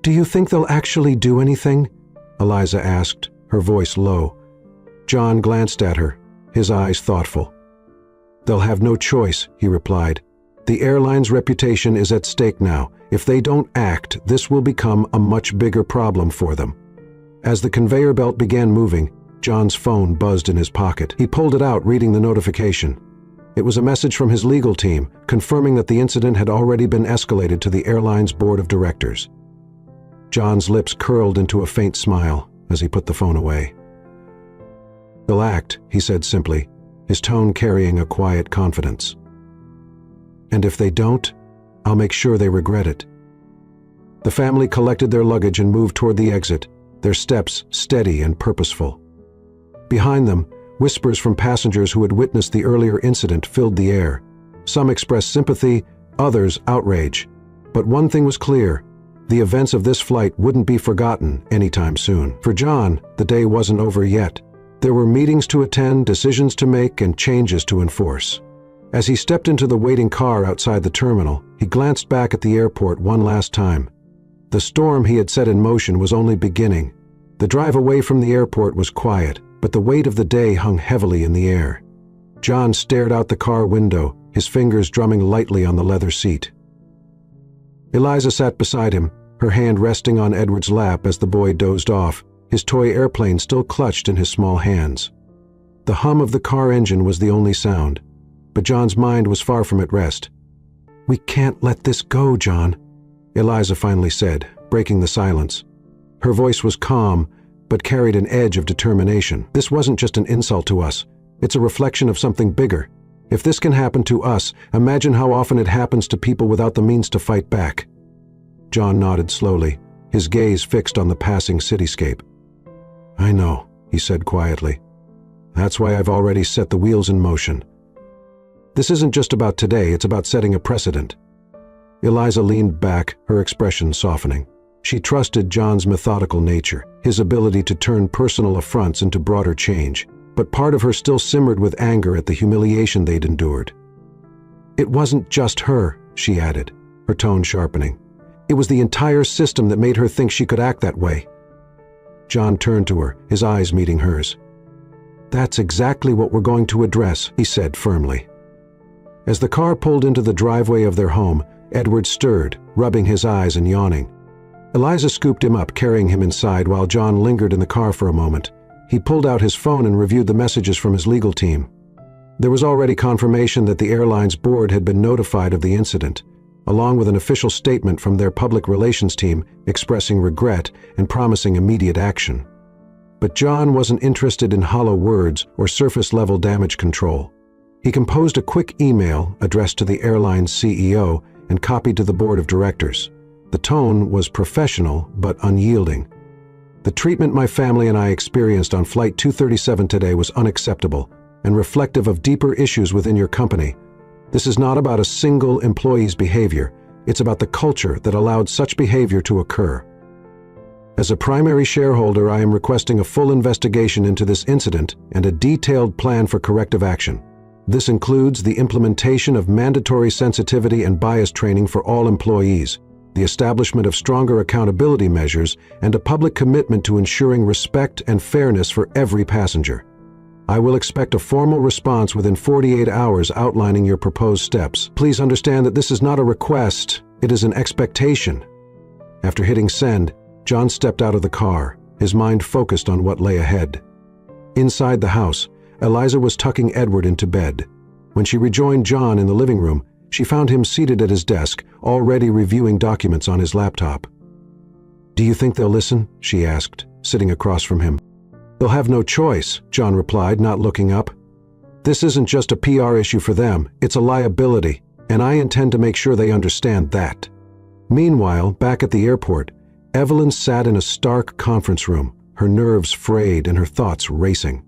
S1: "Do you think they'll actually do anything?" Eliza asked, her voice low. John glanced at her, his eyes thoughtful. "They'll have no choice," he replied. "The airline's reputation is at stake now. If they don't act, this will become a much bigger problem for them." As the conveyor belt began moving, John's phone buzzed in his pocket. He pulled it out, reading the notification. It was a message from his legal team, confirming that the incident had already been escalated to the airline's board of directors. John's lips curled into a faint smile as he put the phone away. "They'll act," he said simply, his tone carrying a quiet confidence. "And if they don't, I'll make sure they regret it." The family collected their luggage and moved toward the exit, their steps steady and purposeful. Behind them, whispers from passengers who had witnessed the earlier incident filled the air. Some expressed sympathy, others outrage. But one thing was clear: the events of this flight wouldn't be forgotten anytime soon. For John, the day wasn't over yet. There were meetings to attend, decisions to make, and changes to enforce. As he stepped into the waiting car outside the terminal, he glanced back at the airport one last time. The storm he had set in motion was only beginning. The drive away from the airport was quiet, but the weight of the day hung heavily in the air. John stared out the car window, his fingers drumming lightly on the leather seat. Eliza sat beside him, her hand resting on Edward's lap as the boy dozed off, his toy airplane still clutched in his small hands. The hum of the car engine was the only sound, but John's mind was far from at rest. "We can't let this go, John," Eliza finally said, breaking the silence. Her voice was calm, but carried an edge of determination. "This wasn't just an insult to us. It's a reflection of something bigger. If this can happen to us, imagine how often it happens to people without the means to fight back." John nodded slowly, his gaze fixed on the passing cityscape. "I know," he said quietly. "That's why I've already set the wheels in motion. This isn't just about today, it's about setting a precedent." Eliza leaned back, her expression softening. She trusted John's methodical nature, his ability to turn personal affronts into broader change, but part of her still simmered with anger at the humiliation they'd endured. "It wasn't just her," she added, her tone sharpening. "It was the entire system that made her think she could act that way." John turned to her, his eyes meeting hers. "That's exactly what we're going to address," he said firmly. As the car pulled into the driveway of their home, Edward stirred, rubbing his eyes and yawning. Eliza scooped him up, carrying him inside while John lingered in the car for a moment. He pulled out his phone and reviewed the messages from his legal team. There was already confirmation that the airline's board had been notified of the incident, along with an official statement from their public relations team expressing regret and promising immediate action. But John wasn't interested in hollow words or surface-level damage control. He composed a quick email addressed to the airline's CEO and copied to the board of directors. The tone was professional but unyielding. "The treatment my family and I experienced on Flight 237 today was unacceptable and reflective of deeper issues within your company. This is not about a single employee's behavior. It's about the culture that allowed such behavior to occur. As a primary shareholder, I am requesting a full investigation into this incident and a detailed plan for corrective action. This includes the implementation of mandatory sensitivity and bias training for all employees, the establishment of stronger accountability measures, and a public commitment to ensuring respect and fairness for every passenger. I will expect a formal response within 48 hours outlining your proposed steps. Please understand that this is not a request, it is an expectation." After hitting send, John stepped out of the car, his mind focused on what lay ahead. Inside the house, Eliza was tucking Edward into bed. When she rejoined John in the living room, she found him seated at his desk, already reviewing documents on his laptop. "Do you think they'll listen?" she asked, sitting across from him. "They'll have no choice," John replied, not looking up. "This isn't just a PR issue for them, it's a liability, and I intend to make sure they understand that." Meanwhile, back at the airport, Evelyn sat in a stark conference room, her nerves frayed and her thoughts racing.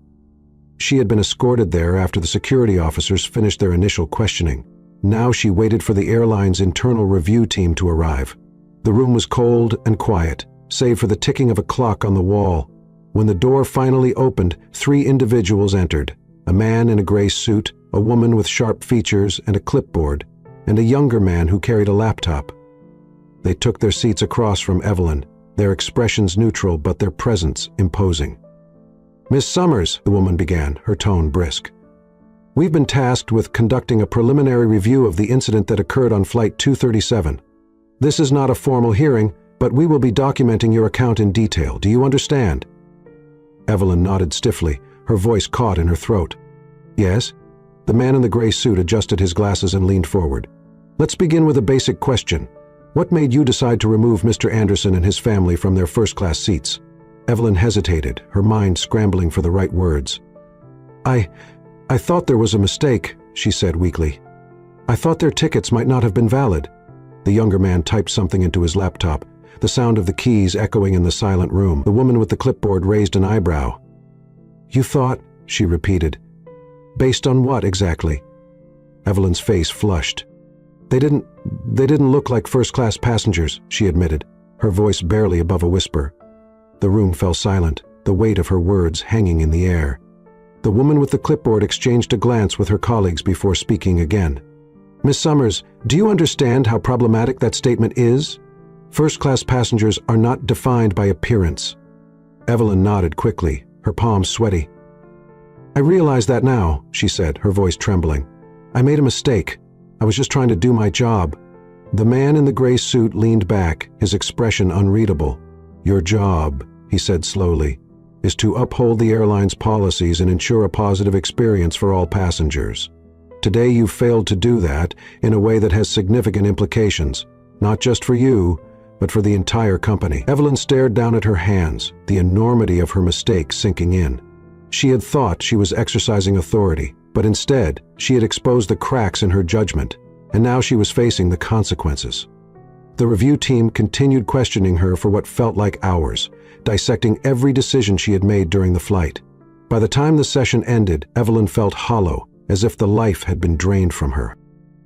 S1: She had been escorted there after the security officers finished their initial questioning. Now she waited for the airline's internal review team to arrive. The room was cold and quiet, save for the ticking of a clock on the wall. When the door finally opened, 3 individuals entered: a man in a gray suit, a woman with sharp features and a clipboard, and a younger man who carried a laptop. They took their seats across from Evelyn, their expressions neutral but their presence imposing. "Miss Summers," the woman began, her tone brisk. "We've been tasked with conducting a preliminary review of the incident that occurred on Flight 237. This is not a formal hearing, but we will be documenting your account in detail. Do you understand?" Evelyn nodded stiffly, her voice caught in her throat. "Yes?" The man in the gray suit adjusted his glasses and leaned forward. "Let's begin with a basic question. What made you decide to remove Mr. Anderson and his family from their first-class seats?" Evelyn hesitated, her mind scrambling for the right words. I thought there was a mistake," she said weakly. "I thought their tickets might not have been valid." The younger man typed something into his laptop, the sound of the keys echoing in the silent room. The woman with the clipboard raised an eyebrow. "You thought," she repeated. "Based on what exactly?" Evelyn's face flushed. They didn't look like first-class passengers," she admitted, her voice barely above a whisper. The room fell silent, the weight of her words hanging in the air. The woman with the clipboard exchanged a glance with her colleagues before speaking again. "Miss Summers, do you understand how problematic that statement is? First-class passengers are not defined by appearance." Evelyn nodded quickly, her palms sweaty. "I realize that now," she said, her voice trembling. "I made a mistake. I was just trying to do my job." The man in the gray suit leaned back, his expression unreadable. "Your job," he said slowly, "is to uphold the airline's policies and ensure a positive experience for all passengers. Today you failed to do that in a way that has significant implications, not just for you, but for the entire company." Evelyn stared down at her hands, the enormity of her mistake sinking in. She had thought she was exercising authority, but instead, she had exposed the cracks in her judgment, and now she was facing the consequences. The review team continued questioning her for what felt like hours, dissecting every decision she had made during the flight. By the time the session ended, Evelyn felt hollow, as if the life had been drained from her.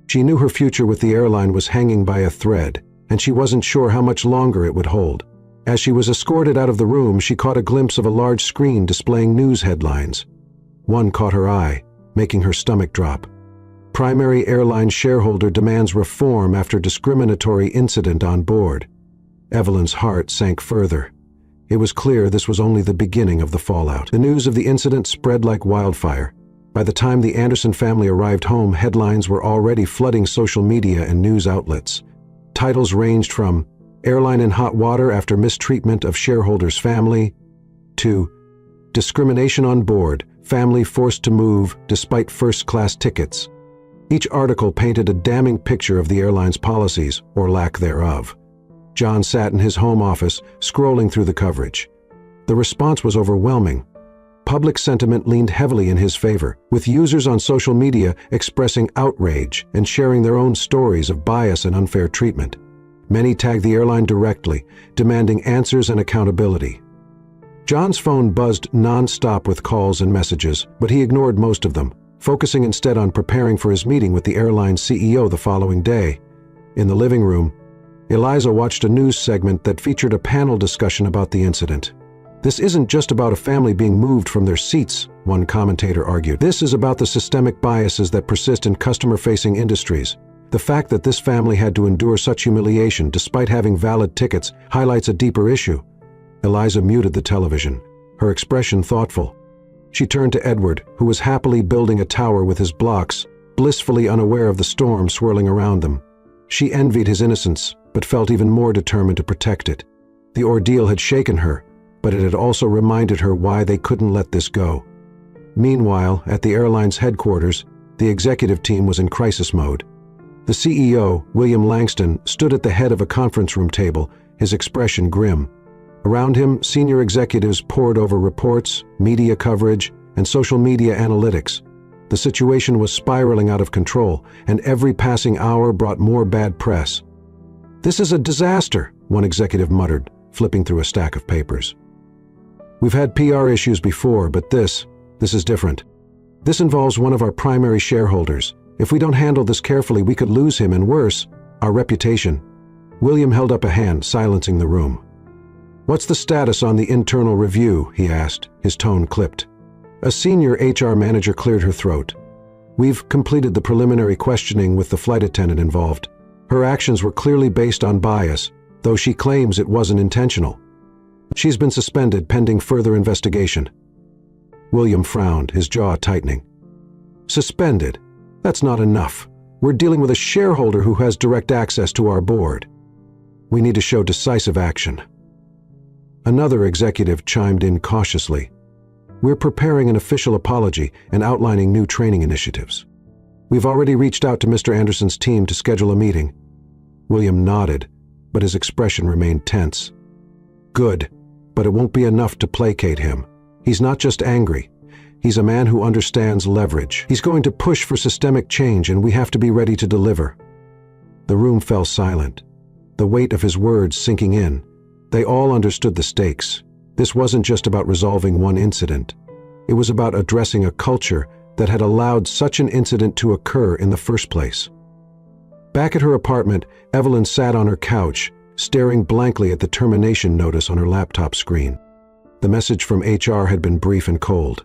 S1: She knew her future with the airline was hanging by a thread, and she wasn't sure how much longer it would hold. As she was escorted out of the room, she caught a glimpse of a large screen displaying news headlines. One caught her eye, making her stomach drop. "Primary airline shareholder demands reform after discriminatory incident on board." Evelyn's heart sank further. It was clear this was only the beginning of the fallout. The news of the incident spread like wildfire. By the time the Anderson family arrived home, headlines were already flooding social media and news outlets. Titles ranged from "Airline in hot water after mistreatment of shareholder's family" to "Discrimination on board, family forced to move despite first-class tickets." Each article painted a damning picture of the airline's policies, or lack thereof. John sat in his home office, scrolling through the coverage. The response was overwhelming. Public sentiment leaned heavily in his favor, with users on social media expressing outrage and sharing their own stories of bias and unfair treatment. Many tagged the airline directly, demanding answers and accountability. John's phone buzzed non-stop with calls and messages, but he ignored most of them, focusing instead on preparing for his meeting with the airline's CEO the following day. In the living room, Eliza watched a news segment that featured a panel discussion about the incident. "This isn't just about a family being moved from their seats," one commentator argued. "This is about the systemic biases that persist in customer-facing industries. The fact that this family had to endure such humiliation despite having valid tickets highlights a deeper issue." Eliza muted the television, her expression thoughtful. She turned to Edward, who was happily building a tower with his blocks, blissfully unaware of the storm swirling around them. She envied his innocence, but felt even more determined to protect it. The ordeal had shaken her, but it had also reminded her why they couldn't let this go. Meanwhile, at the airline's headquarters, the executive team was in crisis mode. The CEO, William Langston, stood at the head of a conference room table, his expression grim. Around him, senior executives pored over reports, media coverage, and social media analytics. The situation was spiraling out of control, and every passing hour brought more bad press. "This is a disaster," one executive muttered, flipping through a stack of papers. "We've had PR issues before, but this is different. This involves one of our primary shareholders. If we don't handle this carefully, we could lose him, and worse, our reputation." William held up a hand, silencing the room. "What's the status on the internal review?" he asked, his tone clipped. A senior HR manager cleared her throat. "We've completed the preliminary questioning with the flight attendant involved. Her actions were clearly based on bias, though she claims it wasn't intentional. She's been suspended pending further investigation." William frowned, his jaw tightening. "Suspended? That's not enough. We're dealing with a shareholder who has direct access to our board. We need to show decisive action." Another executive chimed in cautiously. "We're preparing an official apology and outlining new training initiatives. We've already reached out to Mr. Anderson's team to schedule a meeting." William nodded, but his expression remained tense. "Good, but it won't be enough to placate him. He's not just angry. He's a man who understands leverage. He's going to push for systemic change, and we have to be ready to deliver." The room fell silent, the weight of his words sinking in. They all understood the stakes. This wasn't just about resolving one incident. It was about addressing a culture that had allowed such an incident to occur in the first place. Back at her apartment, Evelyn sat on her couch, staring blankly at the termination notice on her laptop screen. The message from HR had been brief and cold.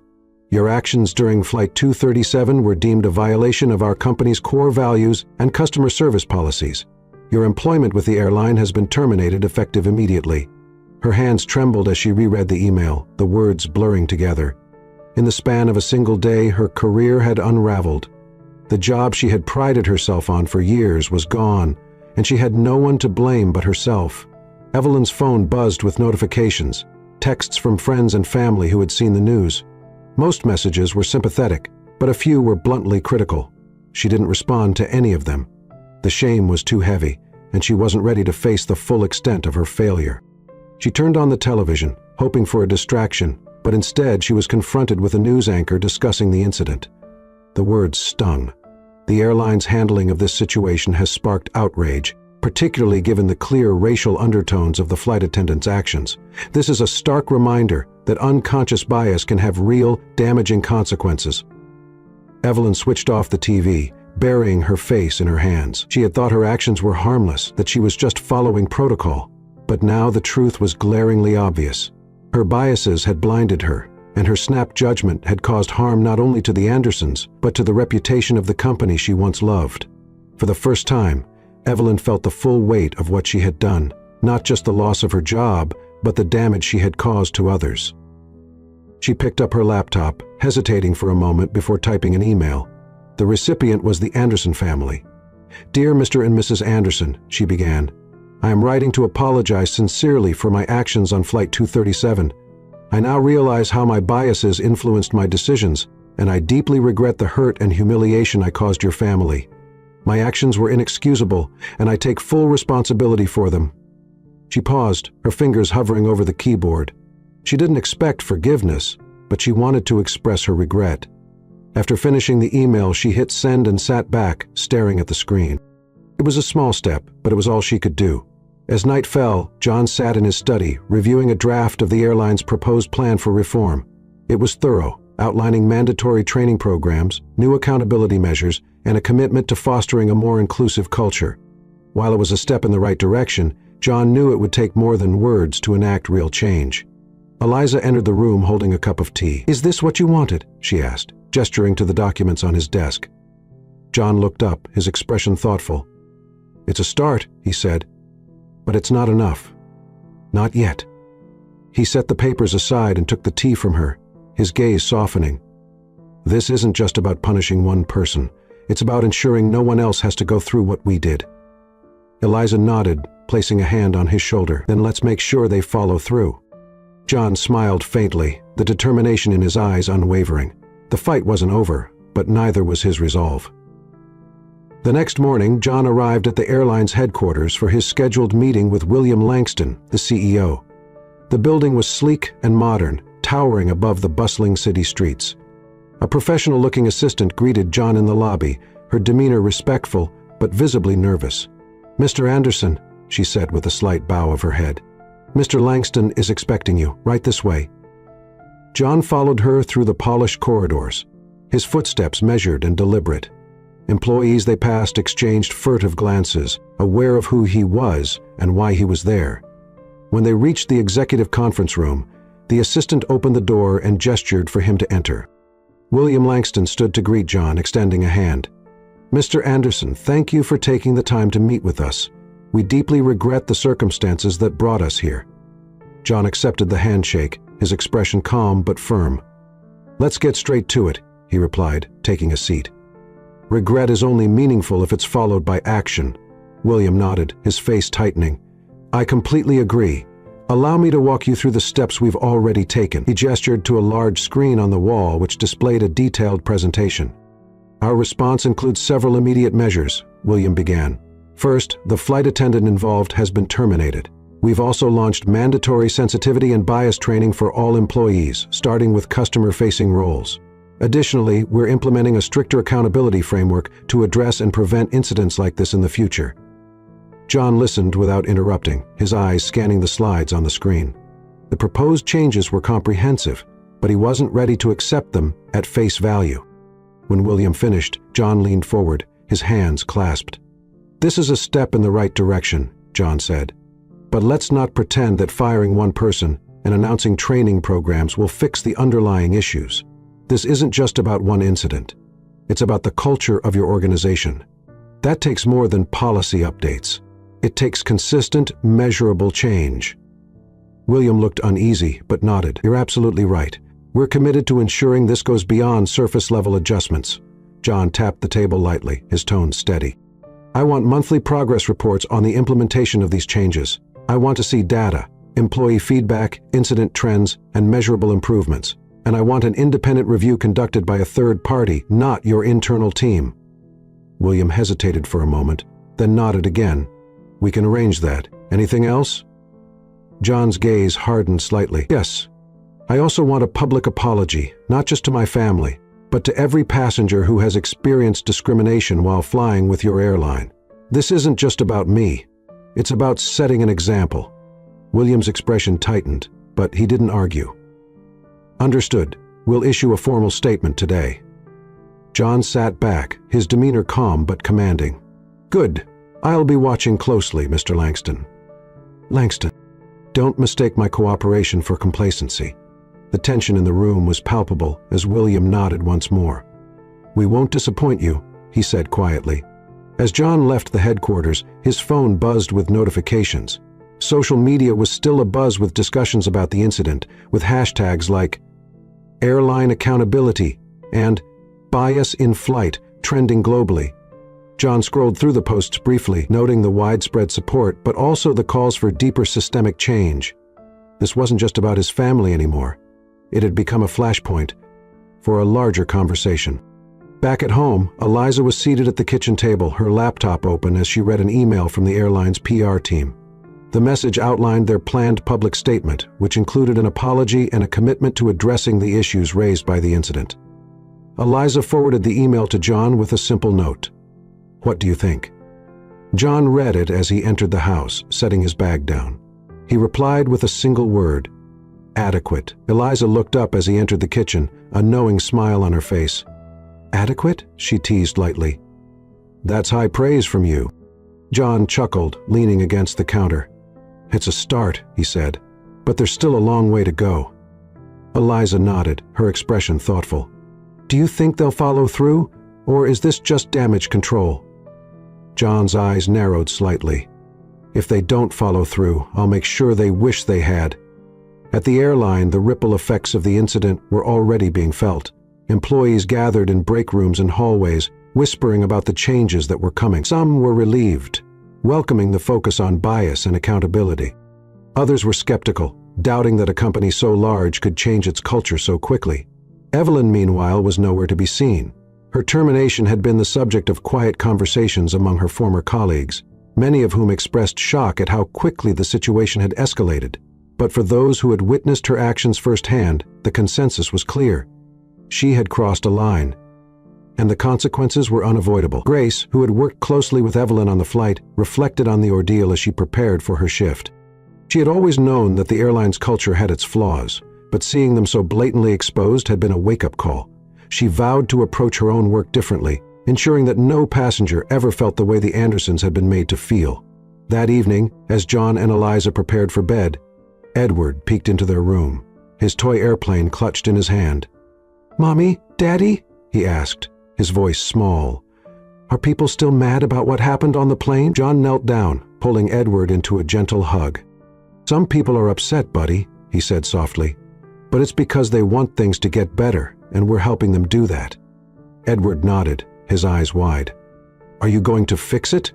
S1: "Your actions during Flight 237 were deemed a violation of our company's core values and customer service policies. Your employment with the airline has been terminated effective immediately." Her hands trembled as she reread the email, the words blurring together. In the span of a single day, her career had unraveled. The job she had prided herself on for years was gone, and she had no one to blame but herself. Evelyn's phone buzzed with notifications, texts from friends and family who had seen the news. Most messages were sympathetic, but a few were bluntly critical. She didn't respond to any of them. The shame was too heavy, and she wasn't ready to face the full extent of her failure. She turned on the television, hoping for a distraction, but instead she was confronted with a news anchor discussing the incident. The words stung. The airline's handling of this situation has sparked outrage, particularly given the clear racial undertones of the flight attendant's actions. This is a stark reminder that unconscious bias can have real, damaging consequences. Evelyn switched off the TV, burying her face in her hands. She had thought her actions were harmless, that she was just following protocol. But now the truth was glaringly obvious. Her biases had blinded her, and her snap judgment had caused harm not only to the Andersons, but to the reputation of the company she once loved. For the first time, Evelyn felt the full weight of what she had done, not just the loss of her job, but the damage she had caused to others. She picked up her laptop, hesitating for a moment before typing an email. The recipient was the Anderson family. "Dear Mr. and Mrs. Anderson," she began, "I am writing to apologize sincerely for my actions on Flight 237. I now realize how my biases influenced my decisions, and I deeply regret the hurt and humiliation I caused your family. My actions were inexcusable, and I take full responsibility for them." She paused, her fingers hovering over the keyboard. She didn't expect forgiveness, but she wanted to express her regret. After finishing the email, she hit send and sat back, staring at the screen. It was a small step, but it was all she could do. As night fell, John sat in his study, reviewing a draft of the airline's proposed plan for reform. It was thorough, outlining mandatory training programs, new accountability measures, and a commitment to fostering a more inclusive culture. While it was a step in the right direction, John knew it would take more than words to enact real change. Eliza entered the room holding a cup of tea. "Is this what you wanted?" she asked, gesturing to the documents on his desk. John looked up, his expression thoughtful. "It's a start," he said, "but it's not enough. Not yet." He set the papers aside and took the tea from her, his gaze softening. "This isn't just about punishing one person. It's about ensuring no one else has to go through what we did." Eliza nodded, placing a hand on his shoulder. "Then let's make sure they follow through." John smiled faintly, the determination in his eyes unwavering. The fight wasn't over, but neither was his resolve. The next morning, John arrived at the airline's headquarters for his scheduled meeting with William Langston, the CEO. The building was sleek and modern, towering above the bustling city streets. A professional-looking assistant greeted John in the lobby, her demeanor respectful but visibly nervous. "Mr. Anderson," she said with a slight bow of her head. "Mr. Langston is expecting you, right this way." John followed her through the polished corridors, his footsteps measured and deliberate. Employees they passed exchanged furtive glances, aware of who he was and why he was there. When they reached the executive conference room, the assistant opened the door and gestured for him to enter. William Langston stood to greet John, extending a hand. "Mr. Anderson, thank you for taking the time to meet with us. We deeply regret the circumstances that brought us here." John accepted the handshake, his expression calm but firm. "Let's get straight to it," he replied, taking a seat. "Regret is only meaningful if it's followed by action." William nodded, his face tightening. "I completely agree. Allow me to walk you through the steps we've already taken." He gestured to a large screen on the wall which displayed a detailed presentation. "Our response includes several immediate measures," William began. "First, the flight attendant involved has been terminated. We've also launched mandatory sensitivity and bias training for all employees, starting with customer-facing roles. Additionally, we're implementing a stricter accountability framework to address and prevent incidents like this in the future." John listened without interrupting, his eyes scanning the slides on the screen. The proposed changes were comprehensive, but he wasn't ready to accept them at face value. When William finished, John leaned forward, his hands clasped. "This is a step in the right direction," John said. "But let's not pretend that firing one person and announcing training programs will fix the underlying issues. This isn't just about one incident. It's about the culture of your organization. That takes more than policy updates. It takes consistent, measurable change." William looked uneasy, but nodded. "You're absolutely right. We're committed to ensuring this goes beyond surface-level adjustments. John tapped the table lightly, his tone steady. I want monthly progress reports on the implementation of these changes. I want to see data, employee feedback, incident trends, and measurable improvements. And I want an independent review conducted by a third party, not your internal team. William hesitated for a moment, then nodded again. We can arrange that. Anything else? John's gaze hardened slightly. Yes. I also want a public apology, not just to my family, but to every passenger who has experienced discrimination while flying with your airline. This isn't just about me. It's about setting an example. William's expression tightened, but he didn't argue. Understood. We'll issue a formal statement today. John sat back, his demeanor calm but commanding. Good. I'll be watching closely, Mr. Langston. Langston. Don't mistake my cooperation for complacency. The tension in the room was palpable as William nodded once more. We won't disappoint you, he said quietly. As John left the headquarters, his phone buzzed with notifications. Social media was still abuzz with discussions about the incident, with hashtags like airline accountability and bias in flight trending globally. John scrolled through the posts briefly, noting the widespread support, but also the calls for deeper systemic change. This wasn't just about his family anymore. It had become a flashpoint for a larger conversation. Back at home, Eliza was seated at the kitchen table, her laptop open as she read an email from the airline's PR team. The message outlined their planned public statement, which included an apology and a commitment to addressing the issues raised by the incident. Eliza forwarded the email to John with a simple note. What do you think? John read it as he entered the house, setting his bag down. He replied with a single word. Adequate. Eliza looked up as he entered the kitchen, a knowing smile on her face. Adequate? She teased lightly. That's high praise from you. John chuckled, leaning against the counter. It's a start, he said, but there's still a long way to go. Eliza nodded, her expression thoughtful. Do you think they'll follow through, or is this just damage control? John's eyes narrowed slightly. If they don't follow through, I'll make sure they wish they had. At the airline, the ripple effects of the incident were already being felt. Employees gathered in break rooms and hallways, whispering about the changes that were coming. Some were relieved, welcoming the focus on bias and accountability. Others were skeptical, doubting that a company so large could change its culture so quickly. Evelyn, meanwhile, was nowhere to be seen. Her termination had been the subject of quiet conversations among her former colleagues, many of whom expressed shock at how quickly the situation had escalated. But for those who had witnessed her actions firsthand, the consensus was clear. She had crossed a line, and the consequences were unavoidable. Grace, who had worked closely with Evelyn on the flight, reflected on the ordeal as she prepared for her shift. She had always known that the airline's culture had its flaws, but seeing them so blatantly exposed had been a wake-up call. She vowed to approach her own work differently, ensuring that no passenger ever felt the way the Andersons had been made to feel. That evening, as John and Eliza prepared for bed, Edward peeked into their room, his toy airplane clutched in his hand. Mommy, Daddy? He asked, his voice small. Are people still mad about what happened on the plane? John knelt down, pulling Edward into a gentle hug. Some people are upset, buddy, he said softly, but it's because they want things to get better, and we're helping them do that. Edward nodded, his eyes wide. Are you going to fix it?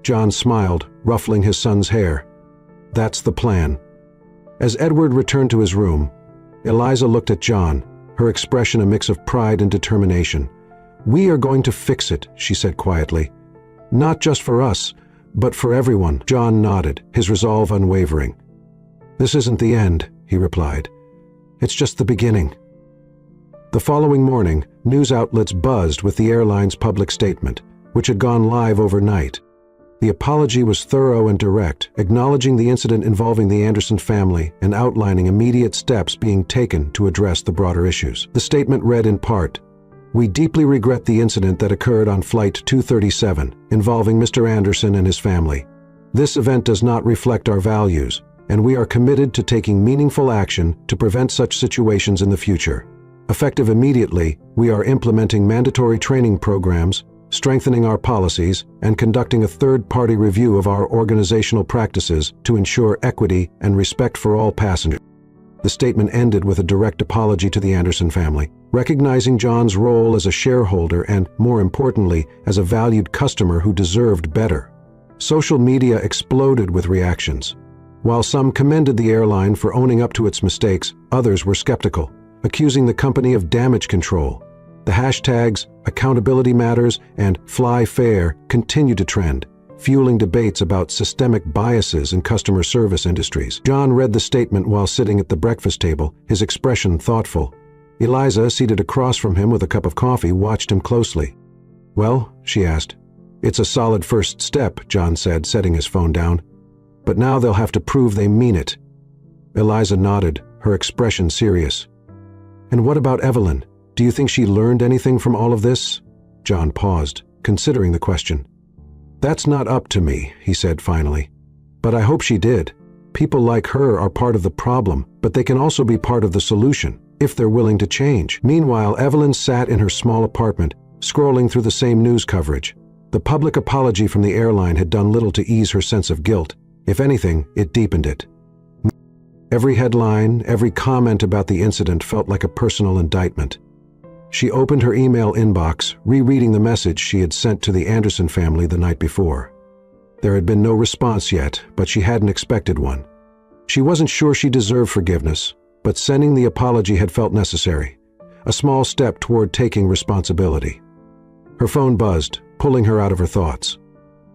S1: John smiled, ruffling his son's hair. That's the plan. As Edward returned to his room, Eliza looked at John, her expression a mix of pride and determination. We are going to fix it, she said quietly. Not just for us, but for everyone. John nodded, his resolve unwavering. This isn't the end, he replied. It's just the beginning. The following morning, news outlets buzzed with the airline's public statement, which had gone live overnight. The apology was thorough and direct, acknowledging the incident involving the Anderson family and outlining immediate steps being taken to address the broader issues. The statement read in part, We deeply regret the incident that occurred on Flight 237 involving Mr. Anderson and his family. This event does not reflect our values, and we are committed to taking meaningful action to prevent such situations in the future. Effective immediately, we are implementing mandatory training programs, strengthening our policies, and conducting a third-party review of our organizational practices to ensure equity and respect for all passengers. The statement ended with a direct apology to the Anderson family, recognizing John's role as a shareholder and, more importantly, as a valued customer who deserved better. Social media exploded with reactions. While some commended the airline for owning up to its mistakes, others were skeptical, accusing the company of damage control. The hashtags accountability matters and fly fair continued to trend, fueling debates about systemic biases in customer service industries. John read the statement while sitting at the breakfast table, his expression thoughtful. Eliza, seated across from him with a cup of coffee, watched him closely. "Well?" she asked. "It's a solid first step," John said, setting his phone down. "But now they'll have to prove they mean it." Eliza nodded, her expression serious. "And what about Evelyn? Do you think she learned anything from all of this?" John paused, considering the question. "That's not up to me," he said finally. "But I hope she did. People like her are part of the problem, but they can also be part of the solution, if they're willing to change." Meanwhile, Evelyn sat in her small apartment, scrolling through the same news coverage. The public apology from the airline had done little to ease her sense of guilt. If anything, it deepened it. Every headline, every comment about the incident felt like a personal indictment. She opened her email inbox, rereading the message she had sent to the Anderson family the night before. There had been no response yet, but she hadn't expected one. She wasn't sure she deserved forgiveness, but sending the apology had felt necessary, a small step toward taking responsibility. Her phone buzzed, pulling her out of her thoughts.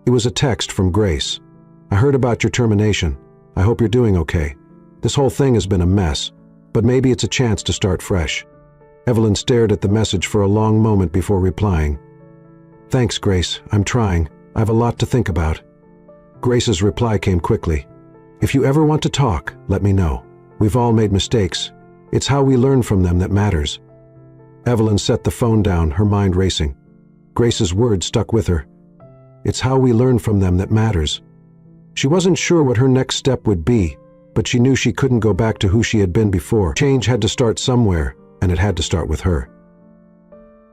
S1: It was a text from Grace. "I heard about your termination. I hope you're doing okay. This whole thing has been a mess, but maybe it's a chance to start fresh." Evelyn stared at the message for a long moment before replying. "Thanks, Grace. I'm trying. I have a lot to think about." Grace's reply came quickly. "If you ever want to talk, let me know. We've all made mistakes. It's how we learn from them that matters." Evelyn set the phone down, her mind racing. Grace's words stuck with her. It's how we learn from them that matters. She wasn't sure what her next step would be, but she knew she couldn't go back to who she had been before. Change had to start somewhere, and it had to start with her.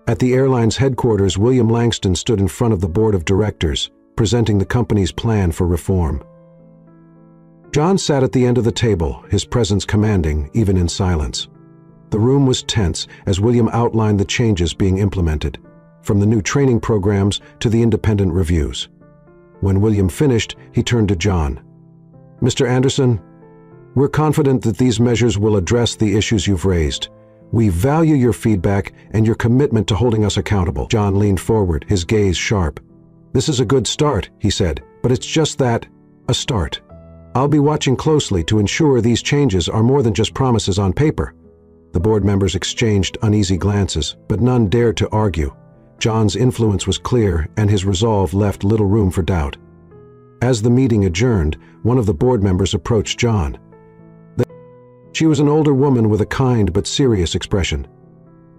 S1: At the airline's headquarters, William Langston stood in front of the board of directors, presenting the company's plan for reform. John sat at the end of the table, his presence commanding, even in silence. The room was tense as William outlined the changes being implemented, from the new training programs to the independent reviews. When William finished, he turned to John. "Mr. Anderson, we're confident that these measures will address the issues you've raised. We value your feedback and your commitment to holding us accountable." John leaned forward, his gaze sharp. "This is a good start," he said, "but it's just that, a start. I'll be watching closely to ensure these changes are more than just promises on paper." The board members exchanged uneasy glances, but none dared to argue. John's influence was clear, and his resolve left little room for doubt. As the meeting adjourned, one of the board members approached John. She was an older woman with a kind but serious expression.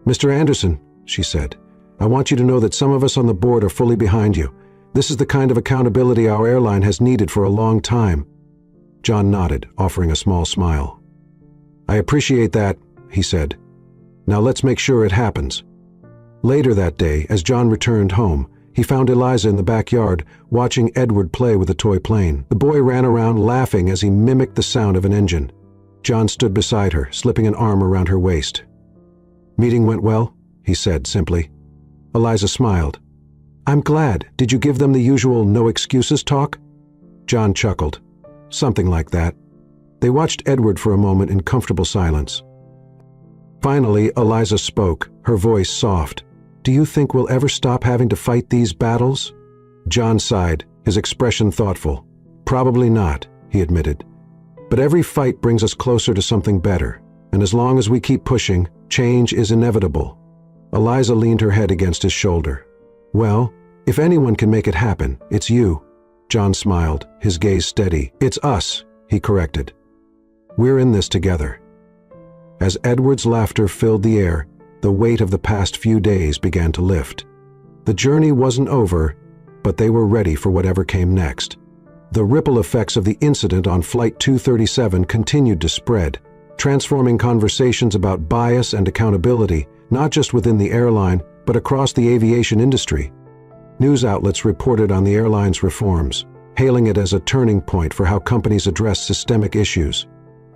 S1: "Mr. Anderson," she said, "I want you to know that some of us on the board are fully behind you. This is the kind of accountability our airline has needed for a long time." John nodded, offering a small smile. "I appreciate that," he said. "Now let's make sure it happens." Later that day, as John returned home, he found Eliza in the backyard, watching Edward play with a toy plane. The boy ran around laughing as he mimicked the sound of an engine. John stood beside her, slipping an arm around her waist. "Meeting went well?" he said simply. Eliza smiled. "I'm glad. Did you give them the usual no excuses talk?" John chuckled. "Something like that." They watched Edward for a moment in comfortable silence. Finally, Eliza spoke, her voice soft. "Do you think we'll ever stop having to fight these battles?" John sighed, his expression thoughtful. "Probably not," he admitted. "But every fight brings us closer to something better, and as long as we keep pushing, change is inevitable." Eliza leaned her head against his shoulder. "Well, if anyone can make it happen, it's you." John smiled, his gaze steady. "It's us," he corrected. "We're in this together." As Edward's laughter filled the air, the weight of the past few days began to lift. The journey wasn't over, but they were ready for whatever came next. The ripple effects of the incident on Flight 237 continued to spread, transforming conversations about bias and accountability, not just within the airline, but across the aviation industry. News outlets reported on the airline's reforms, hailing it as a turning point for how companies address systemic issues.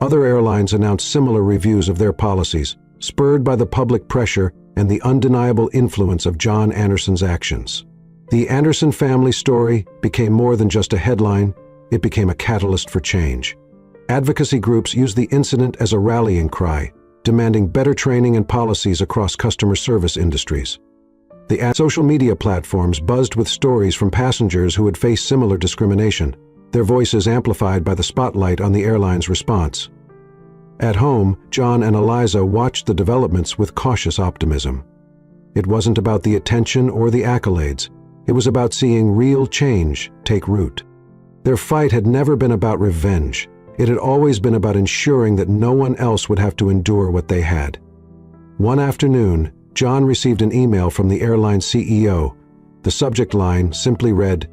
S1: Other airlines announced similar reviews of their policies, spurred by the public pressure and the undeniable influence of John Anderson's actions. The Anderson family story became more than just a headline, it became a catalyst for change. Advocacy groups used the incident as a rallying cry, demanding better training and policies across customer service industries. The social media platforms buzzed with stories from passengers who had faced similar discrimination, their voices amplified by the spotlight on the airline's response. At home, John and Eliza watched the developments with cautious optimism. It wasn't about the attention or the accolades. It was about seeing real change take root. Their fight had never been about revenge. It had always been about ensuring that no one else would have to endure what they had. One afternoon, John received an email from the airline CEO. The subject line simply read,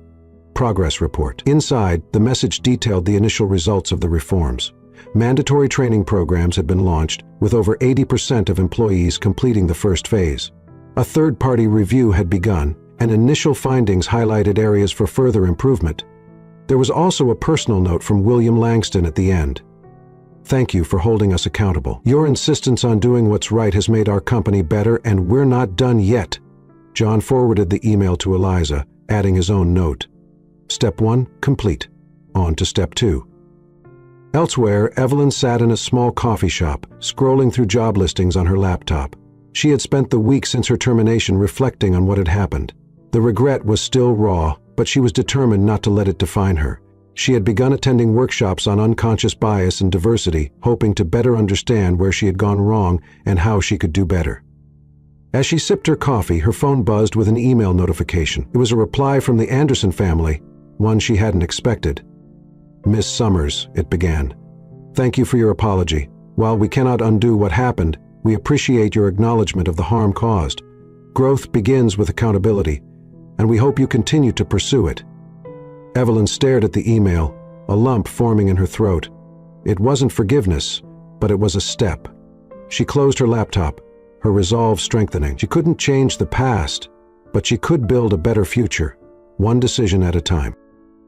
S1: "Progress Report." Inside, the message detailed the initial results of the reforms. Mandatory training programs had been launched, with over 80% of employees completing the first phase. A third-party review had begun, and initial findings highlighted areas for further improvement. There was also a personal note from William Langston at the end. "Thank you for holding us accountable. Your insistence on doing what's right has made our company better, and we're not done yet." John forwarded the email to Eliza, adding his own note. Step 1, complete. On to step 2. Elsewhere, Evelyn sat in a small coffee shop, scrolling through job listings on her laptop. She had spent the week since her termination reflecting on what had happened. The regret was still raw, but she was determined not to let it define her. She had begun attending workshops on unconscious bias and diversity, hoping to better understand where she had gone wrong and how she could do better. As she sipped her coffee, her phone buzzed with an email notification. It was a reply from the Anderson family, one she hadn't expected. "Miss Summers," it began. "Thank you for your apology. While we cannot undo what happened, we appreciate your acknowledgement of the harm caused. Growth begins with accountability, and we hope you continue to pursue it." Evelyn stared at the email, a lump forming in her throat. It wasn't forgiveness, but it was a step. She closed her laptop, her resolve strengthening. She couldn't change the past, but she could build a better future, one decision at a time.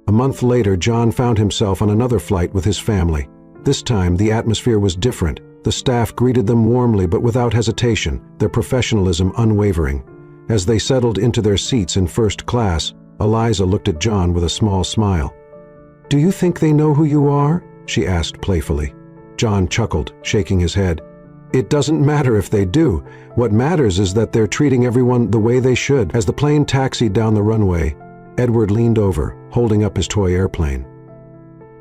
S1: A month later, John found himself on another flight with his family. This time, the atmosphere was different. The staff greeted them warmly but without hesitation, their professionalism unwavering. As they settled into their seats in first class, Eliza looked at John with a small smile. "Do you think they know who you are?" she asked playfully. John chuckled, shaking his head. "It doesn't matter if they do. What matters is that they're treating everyone the way they should." As the plane taxied down the runway, Edward leaned over, holding up his toy airplane.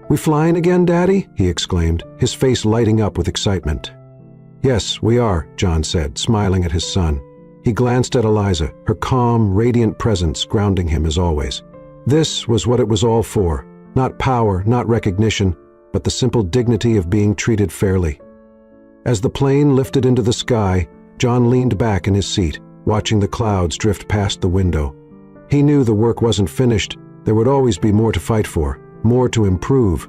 S1: "We flying again, Daddy?" he exclaimed, his face lighting up with excitement. "Yes, we are," John said, smiling at his son. He glanced at Eliza, her calm, radiant presence grounding him as always. This was what it was all for. Not power, not recognition, but the simple dignity of being treated fairly. As the plane lifted into the sky, John leaned back in his seat, watching the clouds drift past the window. He knew the work wasn't finished. There would always be more to fight for, more to improve.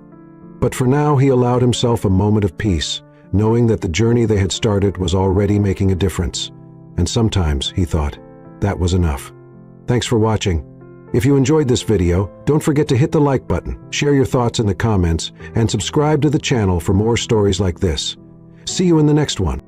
S1: But for now, he allowed himself a moment of peace, knowing that the journey they had started was already making a difference. And sometimes, he thought, that was enough. Thanks for watching. If you enjoyed this video, don't forget to hit the like button, share your thoughts in the comments, and subscribe to the channel for more stories like this. See you in the next one.